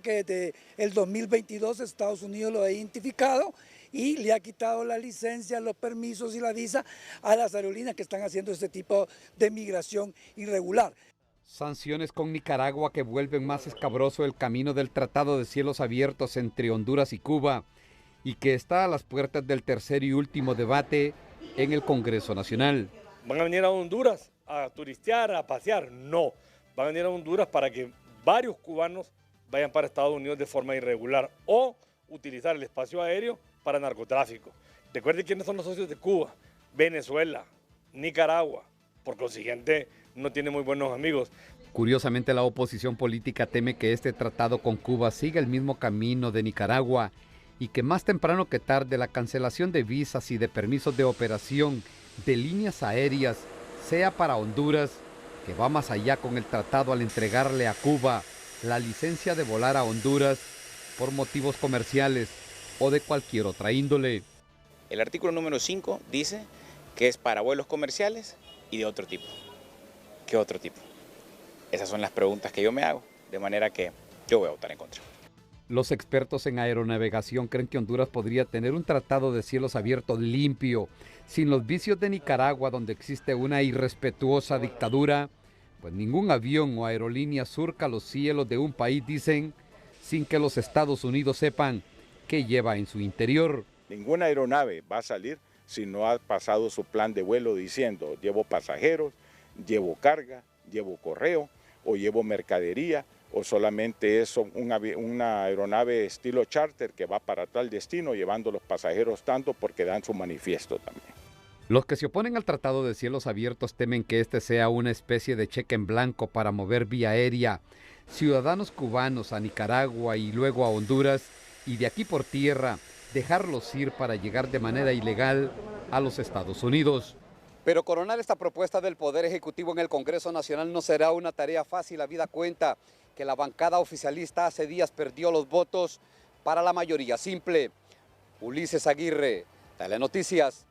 Que desde el 2022 Estados Unidos lo ha identificado y le ha quitado la licencia, los permisos y la visa a las aerolíneas que están haciendo este tipo de migración irregular. Sanciones con Nicaragua que vuelven más escabroso el camino del Tratado de Cielos Abiertos entre Honduras y Cuba y que está a las puertas del tercer y último debate en el Congreso Nacional. ¿Van a venir a Honduras a turistear, a pasear? No, van a venir a Honduras para que varios cubanos vayan para Estados Unidos de forma irregular o utilizar el espacio aéreo para narcotráfico. Recuerden quiénes son los socios de Cuba: Venezuela, Nicaragua. Por consiguiente, no tiene muy buenos amigos. Curiosamente, la oposición política teme que este tratado con Cuba siga el mismo camino de Nicaragua y que más temprano que tarde la cancelación de visas y de permisos de operación de líneas aéreas sea para Honduras, que va más allá con el tratado al entregarle a Cuba la licencia de volar a Honduras por motivos comerciales o de cualquier otra índole. El artículo número 5 dice que es para vuelos comerciales y de otro tipo. ¿Qué otro tipo? Esas son las preguntas que yo me hago, de manera que yo voy a votar en contra. Los expertos en aeronavegación creen que Honduras podría tener un tratado de cielos abiertos limpio, sin los vicios de Nicaragua, donde existe una irrespetuosa dictadura, pues ningún avión o aerolínea surca los cielos de un país, dicen, sin que los Estados Unidos sepan qué lleva en su interior. Ninguna aeronave va a salir si no ha pasado su plan de vuelo diciendo: llevo pasajeros, llevo carga, llevo correo o llevo mercadería, o solamente es una aeronave estilo charter que va para tal destino llevando los pasajeros tanto, porque dan su manifiesto también. Los que se oponen al Tratado de Cielos Abiertos temen que este sea una especie de cheque en blanco para mover vía aérea ciudadanos cubanos a Nicaragua y luego a Honduras, y de aquí por tierra dejarlos ir para llegar de manera ilegal a los Estados Unidos. Pero coronar esta propuesta del Poder Ejecutivo en el Congreso Nacional no será una tarea fácil, habida cuenta que la bancada oficialista hace días perdió los votos para la mayoría simple. Ulises Aguirre, Telenoticias.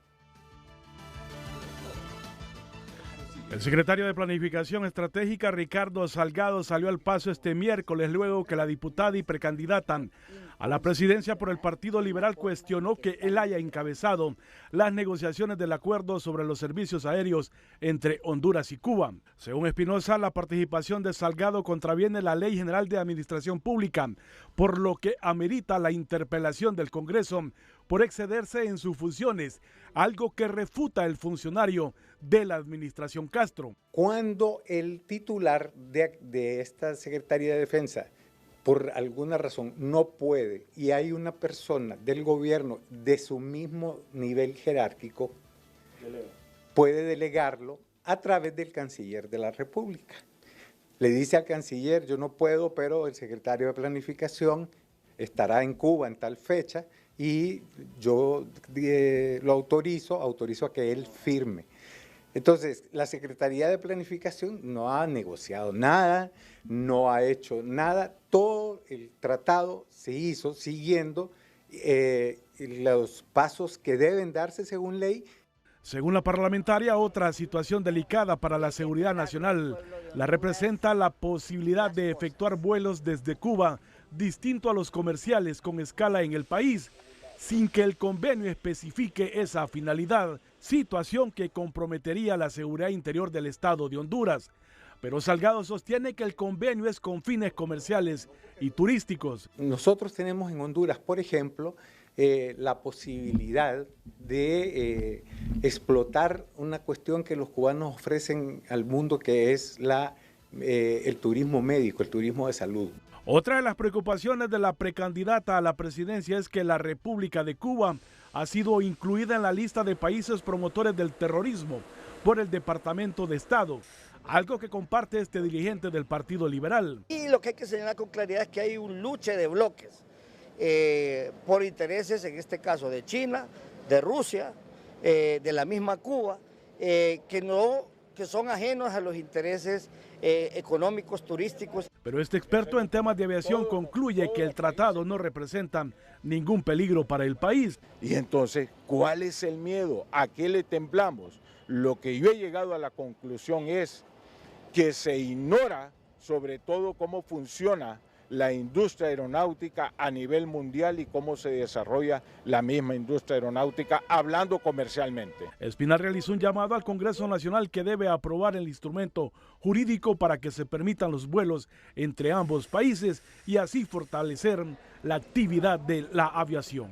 El secretario de Planificación Estratégica, Ricardo Salgado, salió al paso este miércoles luego que la diputada y precandidata a la presidencia por el Partido Liberal cuestionó que él haya encabezado las negociaciones del acuerdo sobre los servicios aéreos entre Honduras y Cuba. Según Espinosa, la participación de Salgado contraviene la Ley General de Administración Pública, por lo que amerita la interpelación del Congreso por excederse en sus funciones, algo que refuta el funcionario de la administración Castro. Cuando el titular de esta Secretaría de Defensa, por alguna razón, no puede, y hay una persona del gobierno de su mismo nivel jerárquico, puede delegarlo a través del canciller de la República. Le dice al canciller: yo no puedo, pero el secretario de Planificación estará en Cuba en tal fecha y yo lo autorizo a que él firme. Entonces, la Secretaría de Planificación no ha negociado nada, no ha hecho nada. Todo el tratado se hizo siguiendo los pasos que deben darse según ley. Según la parlamentaria, otra situación delicada para la seguridad nacional la representa la posibilidad de efectuar vuelos desde Cuba, distinto a los comerciales con escala en el país, sin que el convenio especifique esa finalidad, situación que comprometería la seguridad interior del Estado de Honduras. Pero Salgado sostiene que el convenio es con fines comerciales y turísticos. Nosotros tenemos en Honduras, por ejemplo, la posibilidad de explotar una cuestión que los cubanos ofrecen al mundo, que es el turismo médico, el turismo de salud. Otra de las preocupaciones de la precandidata a la presidencia es que la República de Cuba ha sido incluida en la lista de países promotores del terrorismo por el Departamento de Estado, algo que comparte este dirigente del Partido Liberal. Y lo que hay que señalar con claridad es que hay un luche de bloques por intereses, en este caso de China, de Rusia, de la misma Cuba, que son ajenos a los intereses económicos, turísticos. Pero este experto en temas de aviación concluye que el tratado no representa ningún peligro para el país. Y entonces, ¿cuál es el miedo? ¿A qué le temblamos? Lo que yo he llegado a la conclusión es que se ignora sobre todo cómo funciona la industria aeronáutica a nivel mundial y cómo se desarrolla la misma industria aeronáutica hablando comercialmente. Espinal realizó un llamado al Congreso Nacional que debe aprobar el instrumento jurídico para que se permitan los vuelos entre ambos países y así fortalecer la actividad de la aviación.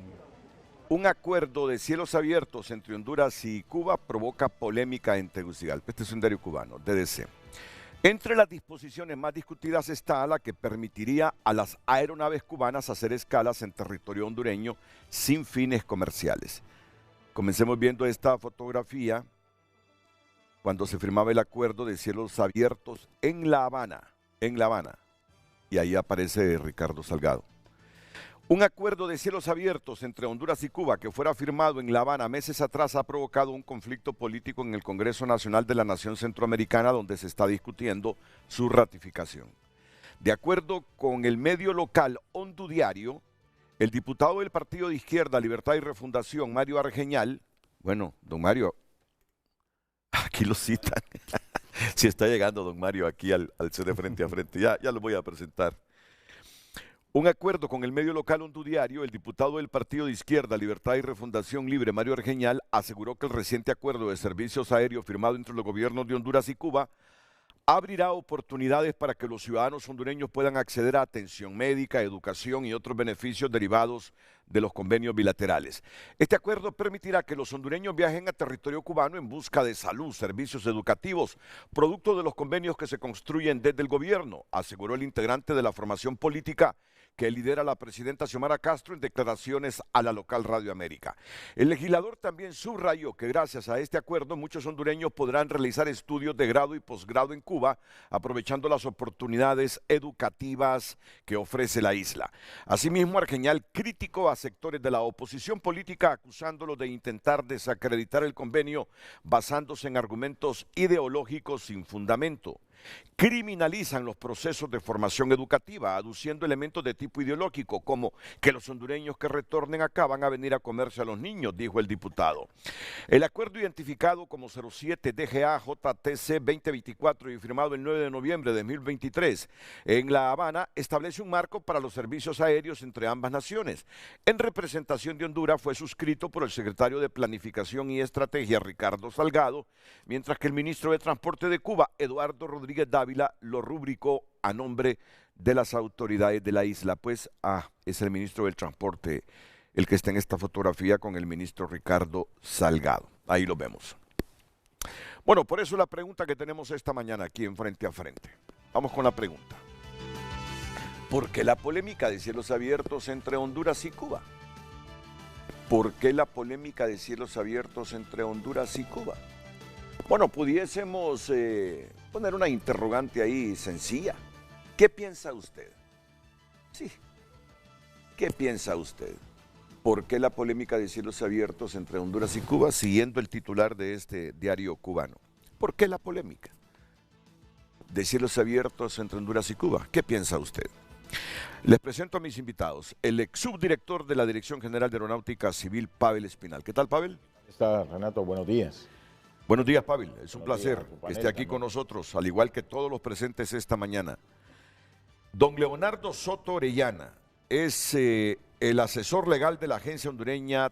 Un acuerdo de cielos abiertos entre Honduras y Cuba provoca polémica en Tegucigalpa. Este es un diario cubano, DDC. Entre las disposiciones más discutidas está la que permitiría a las aeronaves cubanas hacer escalas en territorio hondureño sin fines comerciales. Comencemos viendo esta fotografía cuando se firmaba el acuerdo de cielos abiertos en La Habana, y ahí aparece Ricardo Salgado. Un acuerdo de cielos abiertos entre Honduras y Cuba que fuera firmado en La Habana meses atrás ha provocado un conflicto político en el Congreso Nacional de la Nación Centroamericana donde se está discutiendo su ratificación. De acuerdo con el medio local Hondudiario, el diputado del Partido de Izquierda, Libertad y Refundación, Mario Argeñal, bueno, don Mario, aquí lo citan, si está llegando don Mario aquí al CD Frente a Frente, ya lo voy a presentar. Un acuerdo con el medio local Hondudiario, el diputado del Partido de Izquierda, Libertad y Refundación Libre, Mario Argeñal, aseguró que el reciente acuerdo de servicios aéreos firmado entre los gobiernos de Honduras y Cuba abrirá oportunidades para que los ciudadanos hondureños puedan acceder a atención médica, educación y otros beneficios derivados de los convenios bilaterales. Este acuerdo permitirá que los hondureños viajen a territorio cubano en busca de salud, servicios educativos, producto de los convenios que se construyen desde el gobierno, aseguró el integrante de la formación política que lidera la presidenta Xiomara Castro en declaraciones a la local Radio América. El legislador también subrayó que gracias a este acuerdo muchos hondureños podrán realizar estudios de grado y posgrado en Cuba, aprovechando las oportunidades educativas que ofrece la isla. Asimismo, Argeñal criticó a sectores de la oposición política acusándolos de intentar desacreditar el convenio basándose en argumentos ideológicos sin fundamento. Criminalizan los procesos de formación educativa, aduciendo elementos de tipo ideológico, como que los hondureños que retornen acá van a venir a comerse a los niños, dijo el diputado. El acuerdo identificado como 07 DGA JTC 2024 y firmado el 9 de noviembre de 2023 en La Habana establece un marco para los servicios aéreos entre ambas naciones. En representación de Honduras fue suscrito por el secretario de Planificación y Estrategia, Ricardo Salgado, mientras que el ministro de Transporte de Cuba, Eduardo Rodríguez Dávila, lo rubricó a nombre de las autoridades de la isla. Pues, es el ministro del Transporte el que está en esta fotografía con el ministro Ricardo Salgado. Ahí lo vemos. Bueno, por eso la pregunta que tenemos esta mañana aquí en Frente a Frente. Vamos con la pregunta. ¿Por qué la polémica de cielos abiertos entre Honduras y Cuba? ¿Por qué la polémica de cielos abiertos entre Honduras y Cuba? Bueno, pudiésemos poner una interrogante ahí sencilla. ¿Qué piensa usted? Sí. ¿Qué piensa usted? ¿Por qué la polémica de cielos abiertos entre Honduras y Cuba? Siguiendo el titular de este diario cubano. ¿Por qué la polémica de cielos abiertos entre Honduras y Cuba? ¿Qué piensa usted? Les presento a mis invitados, el ex subdirector de la Dirección General de Aeronáutica Civil, Pavel Espinal. ¿Qué tal, Pavel? Está, Renato, buenos días. Buenos días, Pavel. Es un placer que esté aquí con nosotros, al igual que todos los presentes esta mañana. Don Leonardo Soto Orellana es el asesor legal de la Agencia Hondureña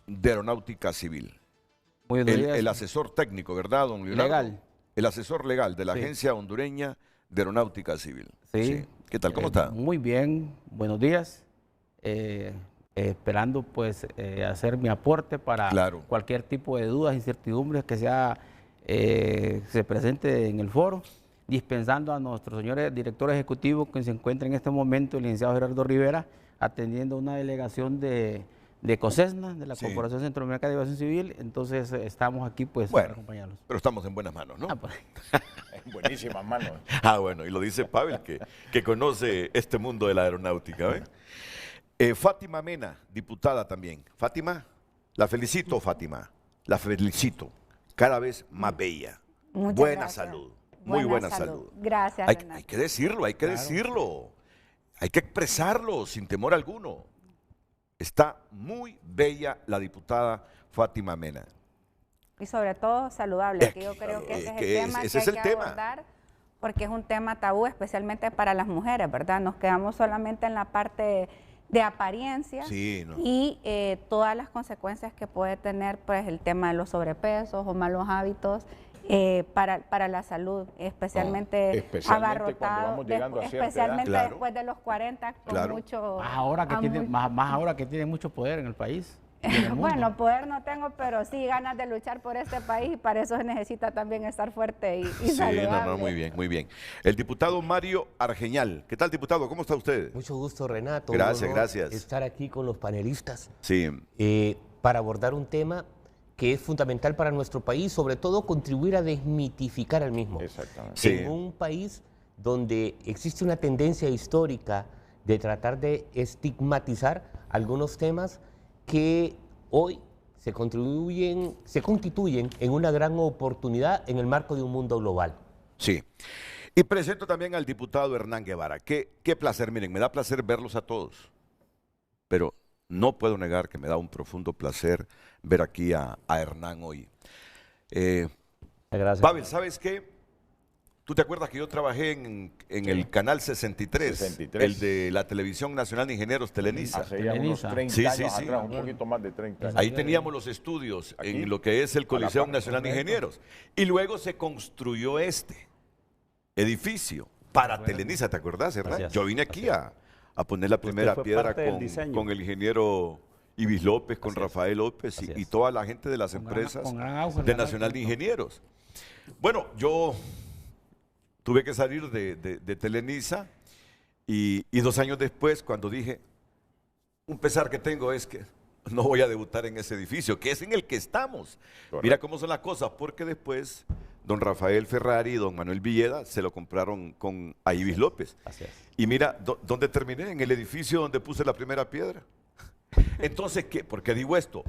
de Aeronáutica Civil. Buenos días. El asesor técnico, ¿verdad, don Leonardo? Legal. El asesor legal de la Agencia Hondureña de Aeronáutica Civil. Sí. ¿Qué tal? ¿Cómo está? Muy bien. Buenos días. Esperando pues hacer mi aporte para cualquier tipo de dudas, incertidumbres que se presente en el foro, dispensando a nuestros señores directores ejecutivos que se encuentran en este momento, el licenciado Gerardo Rivera, atendiendo una delegación de COSESNA, de la Corporación Centroamericana de Aviación Civil. Entonces estamos aquí pues para acompañarlos. Pero estamos en buenas manos, ¿no? Pues. En buenísimas manos. Bueno, y lo dice Pavel, que conoce este mundo de la aeronáutica, ¿eh? Fátima Mena, diputada también. Fátima, la felicito, Fátima. La felicito. Cada vez más bella. Muchas buena gracias. Salud. Muy buena salud. Gracias, hay que decirlo, hay que decirlo. Hay que expresarlo sin temor alguno. Está muy bella la diputada Fátima Mena. Y sobre todo saludable, que yo creo que ese es el tema que hay que abordar porque es un tema tabú, especialmente para las mujeres, ¿verdad? Nos quedamos solamente en la parte de apariencia y todas las consecuencias que puede tener pues el tema de los sobrepesos o malos hábitos para la salud, especialmente abarrotado, especialmente después de los 40, con mucho... Más ahora que tiene mucho poder en el país. Bueno, poder no tengo, pero sí ganas de luchar por este país y para eso se necesita también estar fuerte y saludable. Muy bien, muy bien. El diputado Mario Argeñal. ¿Qué tal, diputado? ¿Cómo está usted? Mucho gusto, Renato. Gracias. Estar aquí con los panelistas. Sí. Para abordar un tema que es fundamental para nuestro país, sobre todo contribuir a desmitificar al mismo. Exactamente. Sí. En un país donde existe una tendencia histórica de tratar de estigmatizar algunos temas que hoy se constituyen en una gran oportunidad en el marco de un mundo global. Sí. Y presento también al diputado Hernán Guevara. Qué placer, miren, me da placer verlos a todos. Pero no puedo negar que me da un profundo placer ver aquí a Hernán hoy. Gracias. Pavel, ¿sabes qué? ¿Tú te acuerdas que yo trabajé en el canal 63, el de la Televisión Nacional de Ingenieros, Televisa? Hace ya unos 30 años atrás, un poquito más de 30 años. Ahí teníamos los estudios en lo que es el Coliseo Nacional de Ingenieros. Y luego se construyó este edificio para Televisa, ¿te acordás, Hernán? Yo vine aquí a poner la primera piedra con el ingeniero Ibis López, con Rafael López y toda la gente de las empresas de Nacional de Ingenieros. Bueno, yo tuve que salir de Televisa y 2 años después, cuando dije, un pesar que tengo es que no voy a debutar en ese edificio, que es en el que estamos. Correcto. Mira cómo son las cosas, porque después don Rafael Ferrari y don Manuel Villeda se lo compraron con a Ibis López. Así es. Y mira, ¿dónde terminé? En el edificio donde puse la primera piedra. Entonces, ¿qué? ¿Por qué digo esto?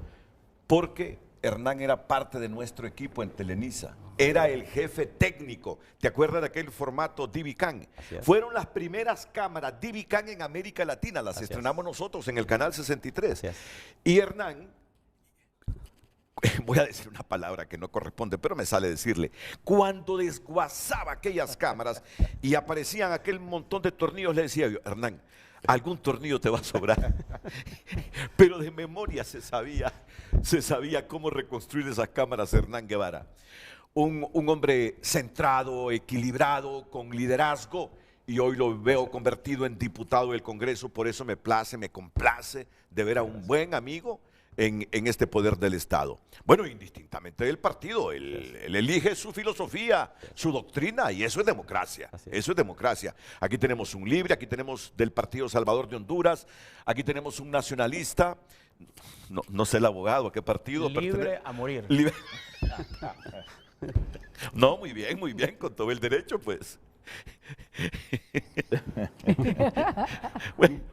Porque Hernán era parte de nuestro equipo en Televisa. Era el jefe técnico. ¿Te acuerdas de aquel formato DV-CAN? Fueron las primeras cámaras DV-CAN en América Latina. Las estrenamos nosotros en el canal 63. Y Hernán, voy a decir una palabra que no corresponde, pero me sale decirle, cuando desguazaba aquellas cámaras y aparecían aquel montón de tornillos, le decía yo, Hernán, algún tornillo te va a sobrar. Pero de memoria se sabía cómo reconstruir esas cámaras. Hernán Guevara, un hombre centrado, equilibrado, con liderazgo, y hoy lo veo convertido en diputado del Congreso. Por eso me complace de ver a un buen amigo en este poder del Estado. Bueno, indistintamente del partido, él elige su filosofía, su doctrina, y eso es democracia. Eso es democracia. Aquí tenemos un libre, aquí tenemos del Partido Salvador de Honduras, aquí tenemos un nacionalista, no sé el abogado, ¿a qué partido? Libre a morir. Libre. No, muy bien, con todo el derecho, pues.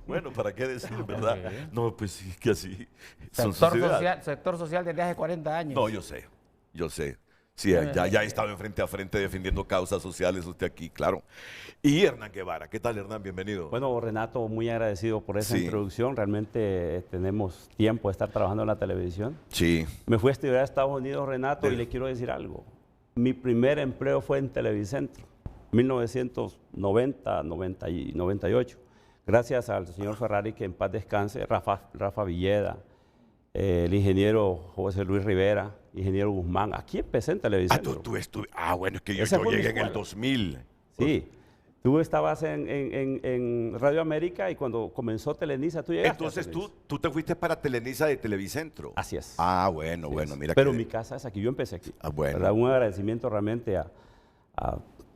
Bueno, ¿para qué decir, verdad? No, pues es que así. Sector social desde hace 40 años. No, yo sé. Sí, ya he estado frente a frente defendiendo causas sociales usted aquí, claro. Y Hernán Guevara, ¿qué tal, Hernán? Bienvenido. Bueno, Renato, muy agradecido por esa introducción. Realmente tenemos tiempo de estar trabajando en la televisión. Sí. Me fui a estudiar a Estados Unidos, Renato, y le quiero decir algo. Mi primer empleo fue en Televicentro, 1990, 98. Gracias al señor Ferrari, que en paz descanse, Rafa Villeda, el ingeniero José Luis Rivera, ingeniero Guzmán. Aquí empecé en Televicentro. Bueno, es que yo llegué en el 2000. Sí. Tú estabas en Radio América y cuando comenzó Televisa, tú llegaste. Entonces tú te fuiste para Televisa de Televicentro. Así es. Bueno, mira. Pero mi casa es aquí, yo empecé aquí. Bueno. ¿Verdad? Un agradecimiento realmente a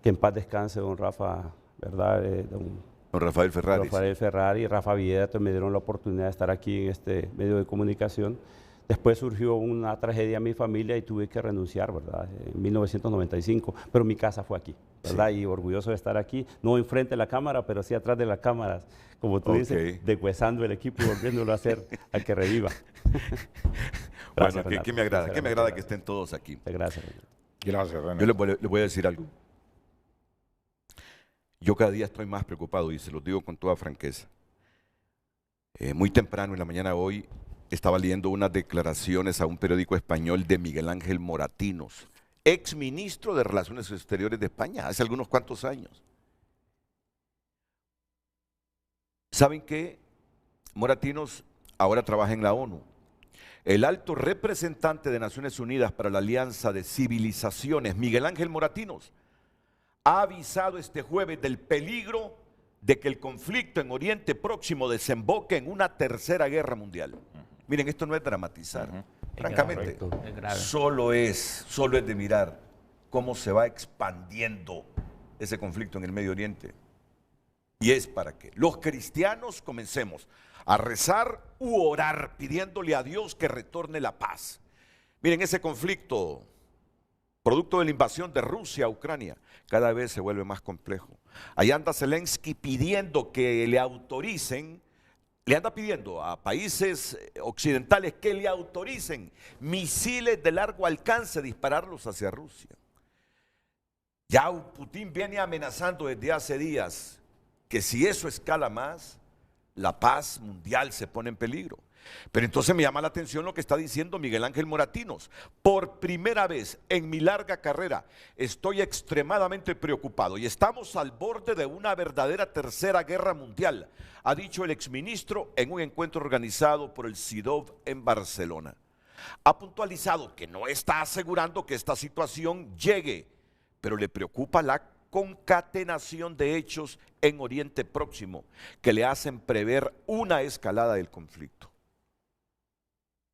que en paz descanse don Rafa, ¿verdad? Don Rafael Ferrari. Rafael Ferrari y Rafa Villeda me dieron la oportunidad de estar aquí en este medio de comunicación. Después surgió una tragedia en mi familia y tuve que renunciar, ¿verdad? En 1995, pero mi casa fue aquí, ¿verdad? Y orgulloso de estar aquí, no enfrente de la cámara, pero sí atrás de las cámaras, como tú dices, deshuesando el equipo y volviéndolo a hacer al que reviva. Gracias, bueno, que me agrada que estén todos aquí. Gracias, Renato. Gracias, Renato. Yo les voy a decir algo. Yo cada día estoy más preocupado y se los digo con toda franqueza. Muy temprano en la mañana hoy estaba leyendo unas declaraciones a un periódico español de Miguel Ángel Moratinos, exministro de Relaciones Exteriores de España, hace algunos cuantos años. ¿Saben qué? Moratinos ahora trabaja en la ONU. El alto representante de Naciones Unidas para la Alianza de Civilizaciones, Miguel Ángel Moratinos, ha avisado este jueves del peligro de que el conflicto en Oriente Próximo desemboque en una tercera guerra mundial. Miren, esto no es dramatizar. Francamente, solo es de mirar cómo se va expandiendo ese conflicto en el Medio Oriente. Y es para que los cristianos comencemos a rezar u orar pidiéndole a Dios que retorne la paz. Miren, ese conflicto, producto de la invasión de Rusia a Ucrania, cada vez se vuelve más complejo. Ahí anda Zelensky pidiendo que le autoricen, le anda pidiendo a países occidentales que le autoricen misiles de largo alcance dispararlos hacia Rusia. Ya Putin viene amenazando desde hace días que si eso escala más, la paz mundial se pone en peligro. Pero entonces me llama la atención lo que está diciendo Miguel Ángel Moratinos. Por primera vez en mi larga carrera estoy extremadamente preocupado y estamos al borde de una verdadera tercera guerra mundial, ha dicho el exministro en un encuentro organizado por el CIDOV en Barcelona. Ha puntualizado que no está asegurando que esta situación llegue, pero le preocupa la concatenación de hechos en Oriente Próximo que le hacen prever una escalada del conflicto.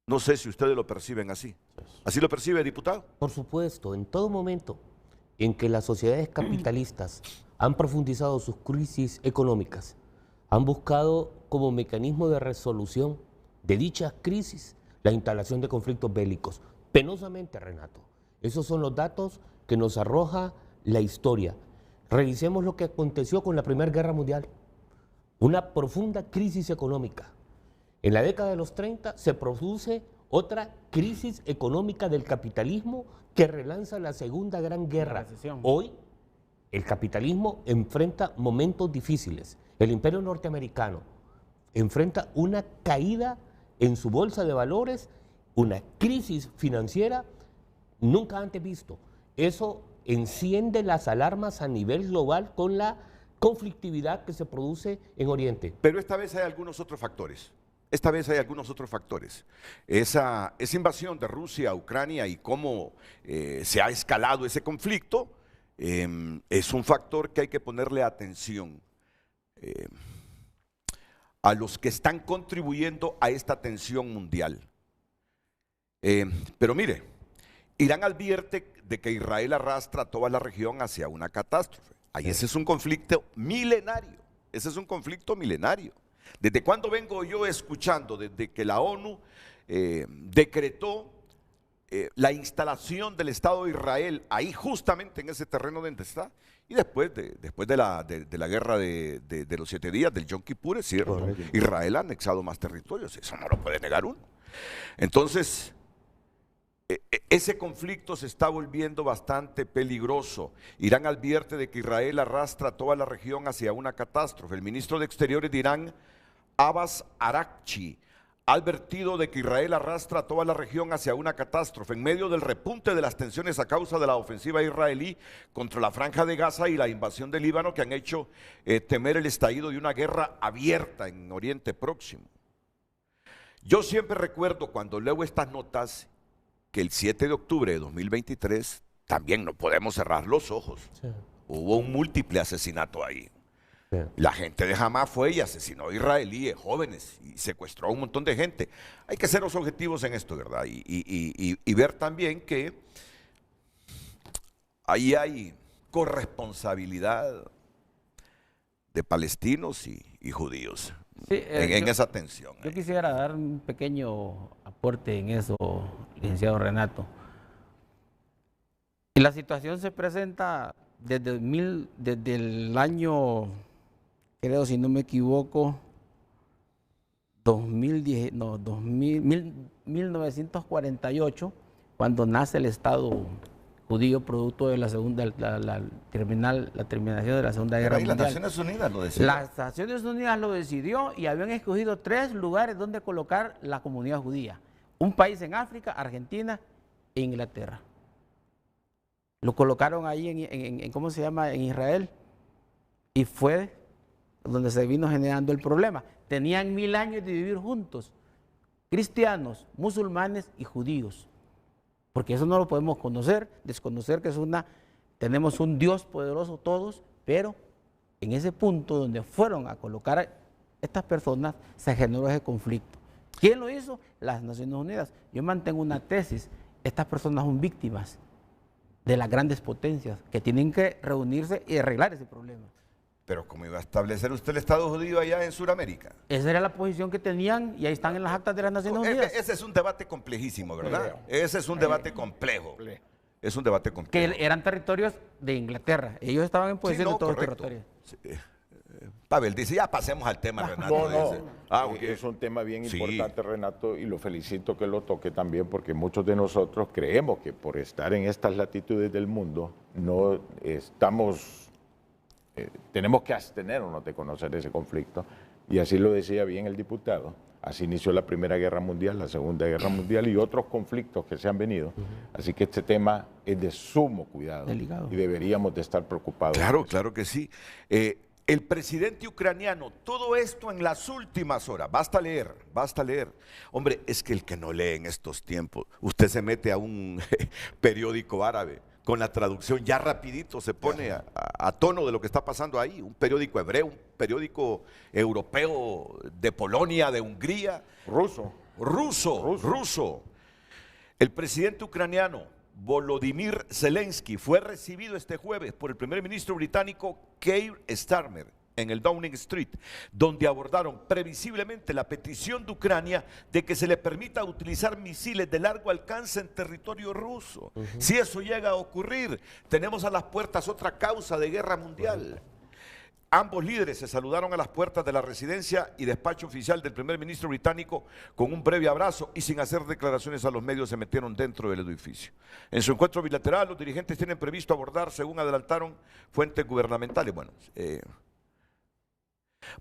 No sé si ustedes lo perciben así. ¿Así lo percibe, diputado? Por supuesto, en todo momento en que las sociedades capitalistas han profundizado sus crisis económicas, han buscado como mecanismo de resolución de dichas crisis la instalación de conflictos bélicos. Penosamente, Renato, esos son los datos que nos arroja la historia. Revisemos lo que aconteció con la Primera Guerra Mundial. Una profunda crisis económica. En la década de los 30 se produce otra crisis económica del capitalismo que relanza la Segunda Gran Guerra. Hoy el capitalismo enfrenta momentos difíciles. El imperio norteamericano enfrenta una caída en su bolsa de valores, una crisis financiera nunca antes visto. Eso enciende las alarmas a nivel global con la conflictividad que se produce en Oriente. Pero esta vez hay algunos otros factores. Esa invasión de Rusia a Ucrania y cómo se ha escalado ese conflicto es un factor que hay que ponerle atención a los que están contribuyendo a esta tensión mundial. Pero mire, Irán advierte de que Israel arrastra a toda la región hacia una catástrofe. Ahí ese es un conflicto milenario. ¿Desde cuándo vengo yo escuchando? Desde que la ONU decretó la instalación del Estado de Israel ahí justamente en ese terreno donde está. Y después de la guerra de los 7 días, del Yom Kippur, es cierto, Israel ha anexado más territorios, eso no lo puede negar uno. Entonces, ese conflicto se está volviendo bastante peligroso. Irán advierte de que Israel arrastra a toda la región hacia una catástrofe. El ministro de Exteriores de Irán, Abbas Araghchi, ha advertido de que Israel arrastra a toda la región hacia una catástrofe en medio del repunte de las tensiones a causa de la ofensiva israelí contra la Franja de Gaza y la invasión del Líbano, que han hecho temer el estallido de una guerra abierta en Oriente Próximo. Yo siempre recuerdo cuando leo estas notas que el 7 de octubre de 2023 también no podemos cerrar los ojos. Sí. Hubo un múltiple asesinato ahí. Sí. La gente de Hamas fue y asesinó a israelíes, jóvenes, y secuestró a un montón de gente. Hay que ser los objetivos en esto, ¿verdad? Y ver también que ahí hay corresponsabilidad de palestinos y judíos. Sí, en esa tensión. Yo quisiera dar un pequeño aporte en eso, licenciado Renato. Y la situación se presenta desde el año, creo si no me equivoco, 1948, cuando nace el Estado judío producto de la terminación de la Segunda Guerra Mundial. Las Naciones Unidas lo decidió. Las Naciones Unidas lo decidió y habían escogido 3 lugares donde colocar la comunidad judía. Un país en África, Argentina e Inglaterra. Lo colocaron ahí en ¿cómo se llama? En Israel. Y fue donde se vino generando el problema. Tenían 1000 años de vivir juntos, cristianos, musulmanes y judíos. Porque eso no lo podemos desconocer que tenemos un Dios poderoso todos, pero en ese punto donde fueron a colocar a estas personas se generó ese conflicto. ¿Quién lo hizo? Las Naciones Unidas. Yo mantengo una tesis, estas personas son víctimas de las grandes potencias que tienen que reunirse y arreglar ese problema. Pero ¿cómo iba a establecer usted el Estado judío allá en Sudamérica? Esa era la posición que tenían y ahí están en las actas de las Naciones Unidas. Ese es un debate complejísimo, ¿verdad? Ese es un debate complejo. Es un debate complejo. Que eran territorios de Inglaterra. Ellos estaban en posesión de todos los territorios. Sí. Pavel dice, ya pasemos al tema, Renato. Es un tema bien importante, Renato, y lo felicito que lo toque también, porque muchos de nosotros creemos que por estar en estas latitudes del mundo no estamos... tenemos que abstenernos de conocer ese conflicto, y así lo decía bien el diputado. Así inició la Primera Guerra Mundial, la Segunda Guerra Mundial y otros conflictos que se han venido. Así que este tema es de sumo cuidado. Delicado. Y deberíamos de estar preocupados. Claro, claro que sí. El presidente ucraniano, todo esto en las últimas horas, basta leer. Hombre, es que el que no lee en estos tiempos, usted se mete a un periódico árabe, con la traducción ya rapidito se pone a tono de lo que está pasando ahí, un periódico hebreo, un periódico europeo de Polonia, de Hungría. Ruso. El presidente ucraniano Volodymyr Zelensky fue recibido este jueves por el primer ministro británico Keir Starmer en el Downing Street, donde abordaron previsiblemente la petición de Ucrania de que se le permita utilizar misiles de largo alcance en territorio ruso. Si eso llega a ocurrir, tenemos a las puertas otra causa de guerra mundial. Ambos líderes se saludaron a las puertas de la residencia y despacho oficial del primer ministro británico con un breve abrazo y sin hacer declaraciones a los medios se metieron dentro del edificio. En su encuentro bilateral, los dirigentes tienen previsto abordar, según adelantaron fuentes gubernamentales. Bueno,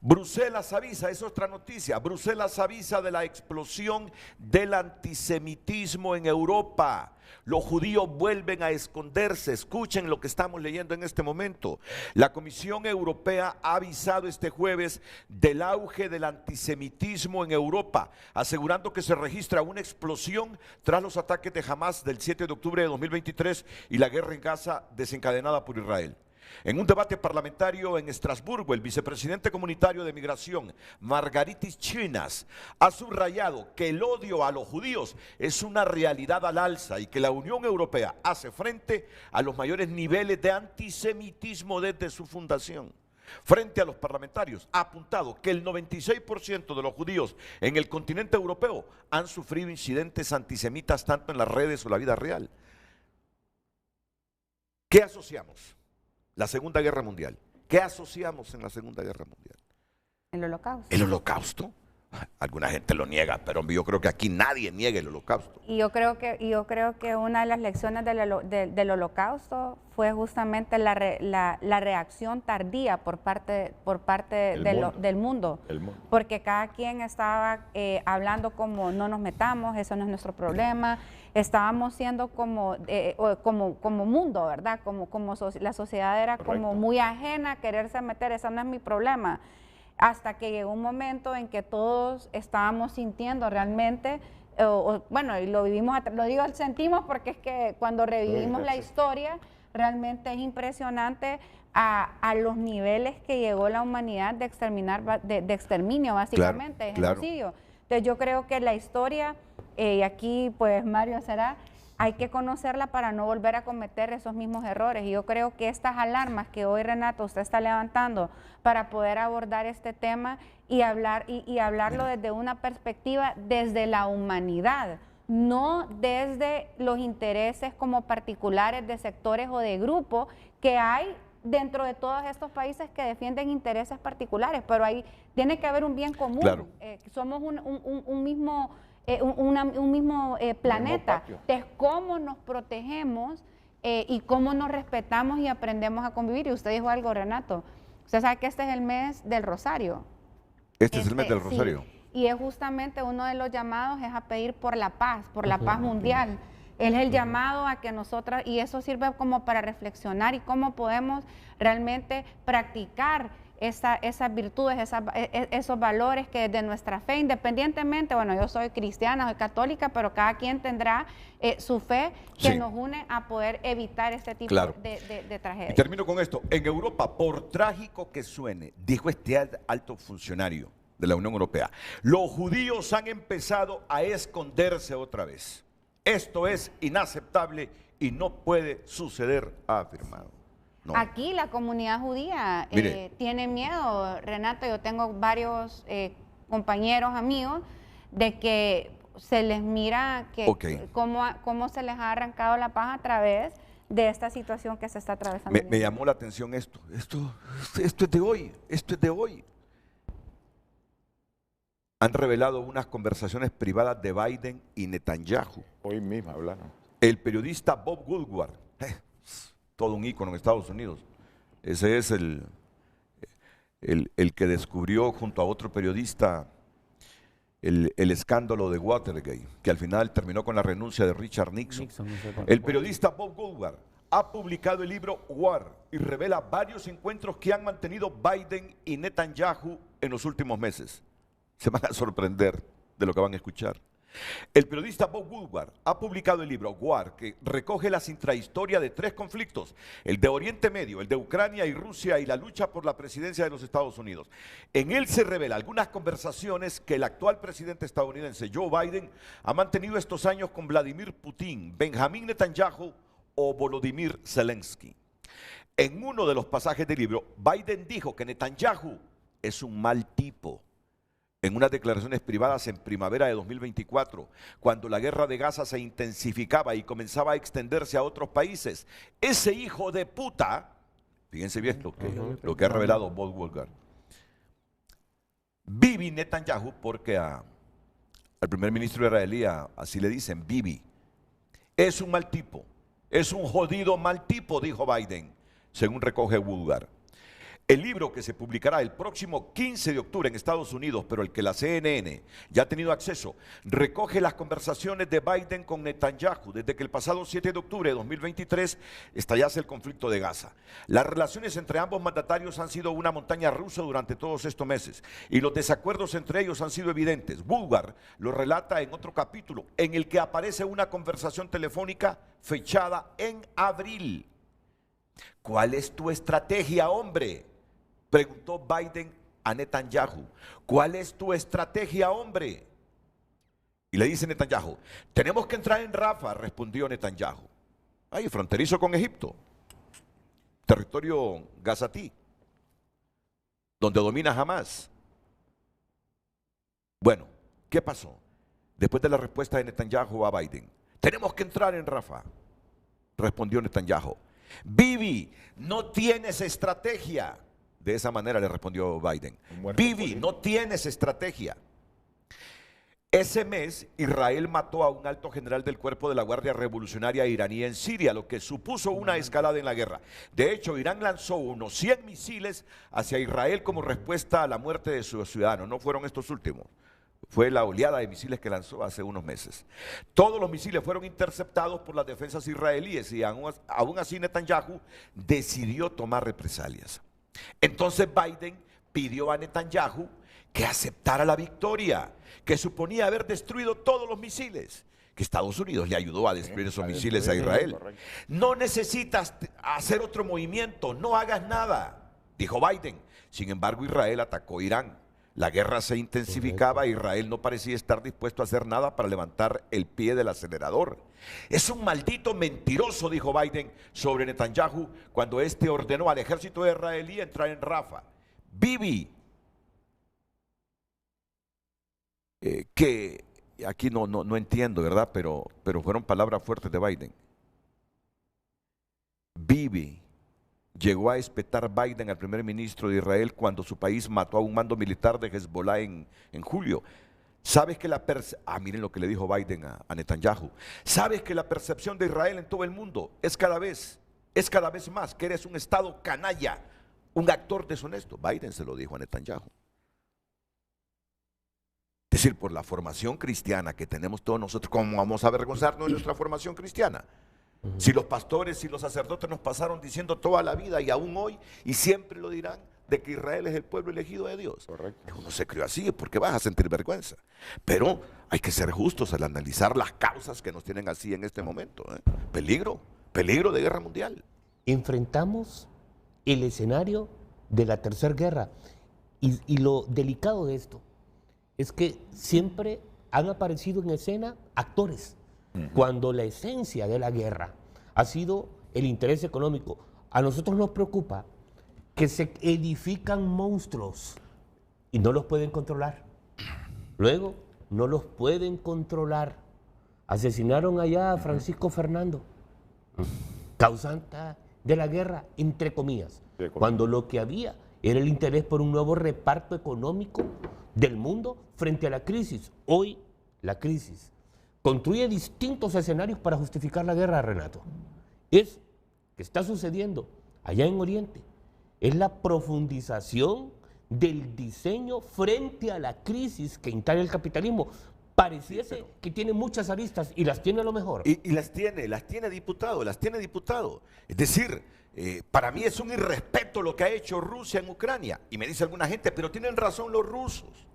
Bruselas avisa, es otra noticia, Bruselas avisa de la explosión del antisemitismo en Europa. Los judíos vuelven a esconderse, escuchen lo que estamos leyendo en este momento. La Comisión Europea ha avisado este jueves del auge del antisemitismo en Europa, asegurando que se registra una explosión tras los ataques de Hamas del 7 de octubre de 2023 y la guerra en Gaza desencadenada por Israel. En un debate parlamentario en Estrasburgo, el vicepresidente comunitario de Migración, Margaritis Chinas, ha subrayado que el odio a los judíos es una realidad al alza y que la Unión Europea hace frente a los mayores niveles de antisemitismo desde su fundación. Frente a los parlamentarios, ha apuntado que el 96% de los judíos en el continente europeo han sufrido incidentes antisemitas tanto en las redes o la vida real. ¿Qué asociamos? La Segunda Guerra Mundial. ¿Qué asociamos en la Segunda Guerra Mundial? El Holocausto. ¿El Holocausto? Alguna gente lo niega, pero yo creo que aquí nadie niega el Holocausto. Y yo creo que una de las lecciones del Holocausto fue justamente la reacción tardía por parte del mundo. Porque cada quien estaba hablando como no nos metamos, eso no es nuestro problema. Estábamos siendo como mundo, ¿verdad? La sociedad era como muy ajena a quererse meter, eso no es mi problema. Hasta que llegó un momento en que todos estábamos sintiendo realmente, bueno, y lo vivimos, sentimos porque es que cuando revivimos la historia, realmente es impresionante a los niveles que llegó la humanidad de exterminio, básicamente, de genocidio. Entonces yo creo que la historia, y aquí pues Mario será, hay que conocerla para no volver a cometer esos mismos errores. Y yo creo que estas alarmas que hoy, Renato, usted está levantando para poder abordar este tema y hablarlo desde una perspectiva desde la humanidad, no desde los intereses como particulares de sectores o de grupos que hay dentro de todos estos países que defienden intereses particulares, pero ahí tiene que haber un bien común. Claro. Somos un mismo... un mismo planeta. Entonces, cómo nos protegemos y cómo nos respetamos y aprendemos a convivir. Y usted dijo algo, Renato. Usted sabe que este es el mes del Rosario. Este es el mes del Rosario. Sí. Y es justamente uno de los llamados es a pedir por la paz mundial. Es el llamado a que nosotras, y eso sirve como para reflexionar y cómo podemos realmente practicar esas virtudes, esos valores que desde nuestra fe, independientemente, bueno, yo soy cristiana, soy católica, pero cada quien tendrá su fe que nos une a poder evitar este tipo de tragedias. Y termino con esto. En Europa, por trágico que suene, dijo este alto funcionario de la Unión Europea, los judíos han empezado a esconderse otra vez. Esto es inaceptable y no puede suceder, ha afirmado. No. Aquí la comunidad judía tiene miedo, Renato. Yo tengo varios compañeros, amigos, de que se les mira que cómo se les ha arrancado la paz a través de esta situación que se está atravesando. Me llamó la atención esto es de hoy, esto es de hoy. Han revelado unas conversaciones privadas de Biden y Netanyahu. Hoy mismo hablaron. El periodista Bob Woodward, todo un ícono en Estados Unidos, ese es el que descubrió junto a otro periodista el escándalo de Watergate, que al final terminó con la renuncia de Richard Nixon. El periodista Bob Woodward ha publicado el libro War y revela varios encuentros que han mantenido Biden y Netanyahu en los últimos meses. Se van a sorprender de lo que van a escuchar. El periodista Bob Woodward ha publicado el libro War, que recoge la intrahistoria de 3 conflictos: el de Oriente Medio, el de Ucrania y Rusia y la lucha por la presidencia de los Estados Unidos. En él se revela algunas conversaciones que el actual presidente estadounidense Joe Biden ha mantenido estos años con Vladimir Putin, Benjamin Netanyahu o Volodymyr Zelensky. En uno de los pasajes del libro, Biden dijo que Netanyahu es un mal tipo. En unas declaraciones privadas en primavera de 2024, cuando la guerra de Gaza se intensificaba y comenzaba a extenderse a otros países, ese hijo de puta, fíjense bien lo que ha revelado Bob Woodward, Bibi Netanyahu, porque al primer ministro israelí así le dicen, Bibi, es un mal tipo, es un jodido mal tipo, dijo Biden, según recoge Woodward. El libro, que se publicará el próximo 15 de octubre en Estados Unidos, pero el que la CNN ya ha tenido acceso, recoge las conversaciones de Biden con Netanyahu desde que el pasado 7 de octubre de 2023 estallase el conflicto de Gaza. Las relaciones entre ambos mandatarios han sido una montaña rusa durante todos estos meses y los desacuerdos entre ellos han sido evidentes. Woodward lo relata en otro capítulo en el que aparece una conversación telefónica fechada en abril. ¿Cuál es tu estrategia, hombre?, preguntó Biden a Netanyahu. ¿Cuál es tu estrategia, hombre? Y le dice Netanyahu, tenemos que entrar en Rafah, respondió Netanyahu. Ahí, fronterizo con Egipto, territorio gazatí, donde domina Hamas. Bueno, ¿qué pasó? Después de la respuesta de Netanyahu a Biden, tenemos que entrar en Rafah, respondió Netanyahu. Bibi, no tienes estrategia. De esa manera le respondió Biden. Bibi, no tienes estrategia. Ese mes, Israel mató a un alto general del cuerpo de la Guardia Revolucionaria iraní en Siria, lo que supuso una escalada en la guerra. De hecho, Irán lanzó unos 100 misiles hacia Israel como respuesta a la muerte de sus ciudadanos. No fueron estos últimos. Fue la oleada de misiles que lanzó hace unos meses. Todos los misiles fueron interceptados por las defensas israelíes y aún así Netanyahu decidió tomar represalias. Entonces Biden pidió a Netanyahu que aceptara la victoria, que suponía haber destruido todos los misiles, que Estados Unidos le ayudó a destruir esos misiles a Israel. No necesitas hacer otro movimiento, no hagas nada, dijo Biden. Sin embargo, Israel atacó Irán. La guerra se intensificaba e Israel no parecía estar dispuesto a hacer nada para levantar el pie del acelerador. Es un maldito mentiroso, dijo Biden sobre Netanyahu cuando éste ordenó al ejército israelí entrar en Rafah. Bibi, que aquí no entiendo, ¿verdad? Pero fueron palabras fuertes de Biden. Bibi llegó a espetar Biden al primer ministro de Israel cuando su país mató a un mando militar de Hezbollah en julio. ¿Sabes que miren lo que le dijo Biden a Netanyahu. ¿Sabes que la percepción de Israel en todo el mundo es cada vez más que eres un estado canalla, un actor deshonesto? Biden se lo dijo a Netanyahu. Es decir, por la formación cristiana que tenemos todos nosotros, ¿cómo vamos a avergonzarnos de nuestra formación cristiana? Si los pastores y los sacerdotes nos pasaron diciendo toda la vida y aún hoy, y siempre lo dirán, de que Israel es el pueblo elegido de Dios. Correcto. Uno se crió así, ¿por qué vas a sentir vergüenza? Pero hay que ser justos al analizar las causas que nos tienen así en este momento. Peligro de guerra mundial. Enfrentamos el escenario de la Tercera Guerra y lo delicado de esto es que siempre han aparecido en escena actores, cuando la esencia de la guerra ha sido el interés económico. A nosotros nos preocupa que se edifican monstruos y no los pueden controlar. Luego, no los pueden controlar. Asesinaron allá a Francisco Fernando, causante de la guerra, entre comillas, cuando lo que había era el interés por un nuevo reparto económico del mundo frente a la crisis. Hoy, la crisis construye distintos escenarios para justificar la guerra, Renato. Eso que está sucediendo allá en Oriente es la profundización del diseño frente a la crisis que instala el capitalismo. Pareciese que tiene muchas aristas y las tiene a lo mejor. Y las tiene diputado. Es decir, para mí es un irrespeto lo que ha hecho Rusia en Ucrania. Y me dice alguna gente, pero tienen razón los rusos.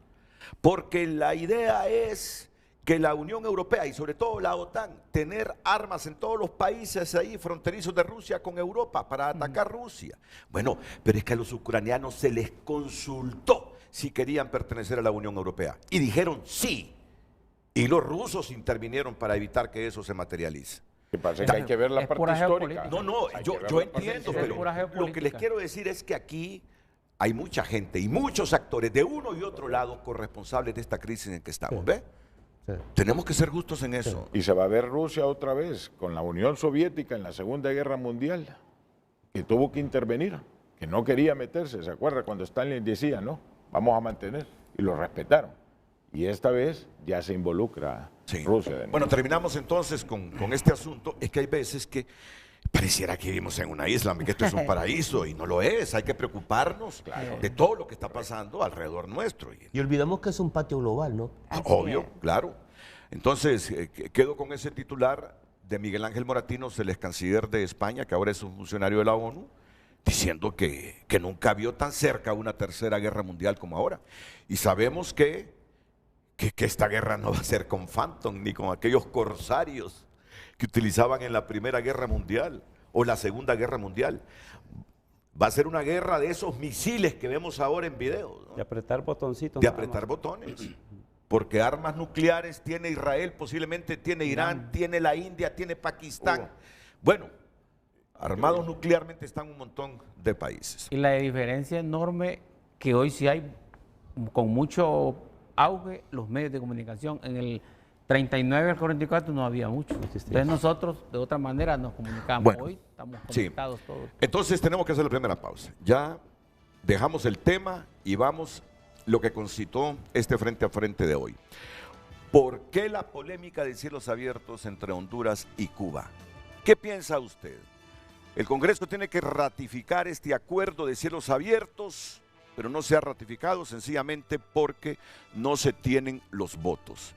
Porque la idea es que la Unión Europea y sobre todo la OTAN, tener armas en todos los países ahí fronterizos de Rusia con Europa para atacar Rusia. Bueno, pero es que a los ucranianos se les consultó si querían pertenecer a la Unión Europea. Y dijeron sí. Y los rusos intervinieron para evitar que eso se materialice. ¿Qué pasa? Que hay que ver la parte histórica. No, yo entiendo, pero lo que les quiero decir es que aquí hay mucha gente y muchos actores de uno y otro lado corresponsables de esta crisis en que estamos, ¿ves? Sí. Tenemos que ser justos en eso. Y se va a ver Rusia otra vez con la Unión Soviética en la Segunda Guerra Mundial, que tuvo que intervenir, que no quería meterse. ¿Se acuerda cuando Stalin decía, no, vamos a mantener? Y lo respetaron. Y esta vez ya se involucra Rusia de nuevo. Bueno, terminamos entonces con este asunto. Es que hay veces que pareciera que vivimos en una isla, que esto es un paraíso y no lo es. Hay que preocuparnos de todo lo que está pasando alrededor nuestro. Y olvidamos que es un patio global, ¿no? Obvio, claro. Entonces, quedo con ese titular de Miguel Ángel Moratinos, el ex canciller de España, que ahora es un funcionario de la ONU, diciendo que nunca vio tan cerca una tercera guerra mundial como ahora. Y sabemos que esta guerra no va a ser con Phantom ni con aquellos corsarios que utilizaban en la Primera Guerra Mundial o la Segunda Guerra Mundial. Va a ser una guerra de esos misiles que vemos ahora en video, ¿no? De apretar botoncitos. De apretar botones. Porque armas nucleares tiene Israel, posiblemente tiene Irán, tiene la India, tiene Pakistán. Bueno, armados nuclearmente están un montón de países. Y la diferencia enorme que hoy sí hay con mucho auge los medios de comunicación. En el 39 al 44 no había mucho. Entonces nosotros de otra manera nos comunicamos. Bueno, hoy estamos conectados todos. Entonces tenemos que hacer la primera pausa. Ya dejamos el tema y vamos lo que concitó este frente a frente de hoy. ¿Por qué la polémica de cielos abiertos entre Honduras y Cuba? ¿Qué piensa usted? El Congreso tiene que ratificar este acuerdo de cielos abiertos, pero no se ha ratificado sencillamente porque no se tienen los votos.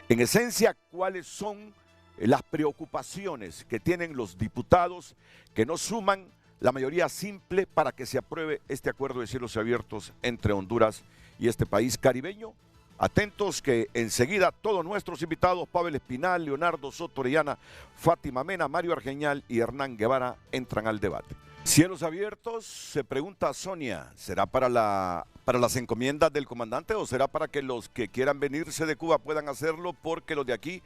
En esencia, ¿cuáles son las preocupaciones que tienen los diputados que no suman la mayoría simple para que se apruebe este acuerdo de cielos abiertos entre Honduras y este país caribeño? Atentos que enseguida todos nuestros invitados, Pavel Espinal, Leonardo Soto Orellana, Fátima Mena, Mario Argeñal y Hernán Guevara, entran al debate. Cielos abiertos, se pregunta Sonia, ¿será para las encomiendas del comandante o será para que los que quieran venirse de Cuba puedan hacerlo? Porque los de aquí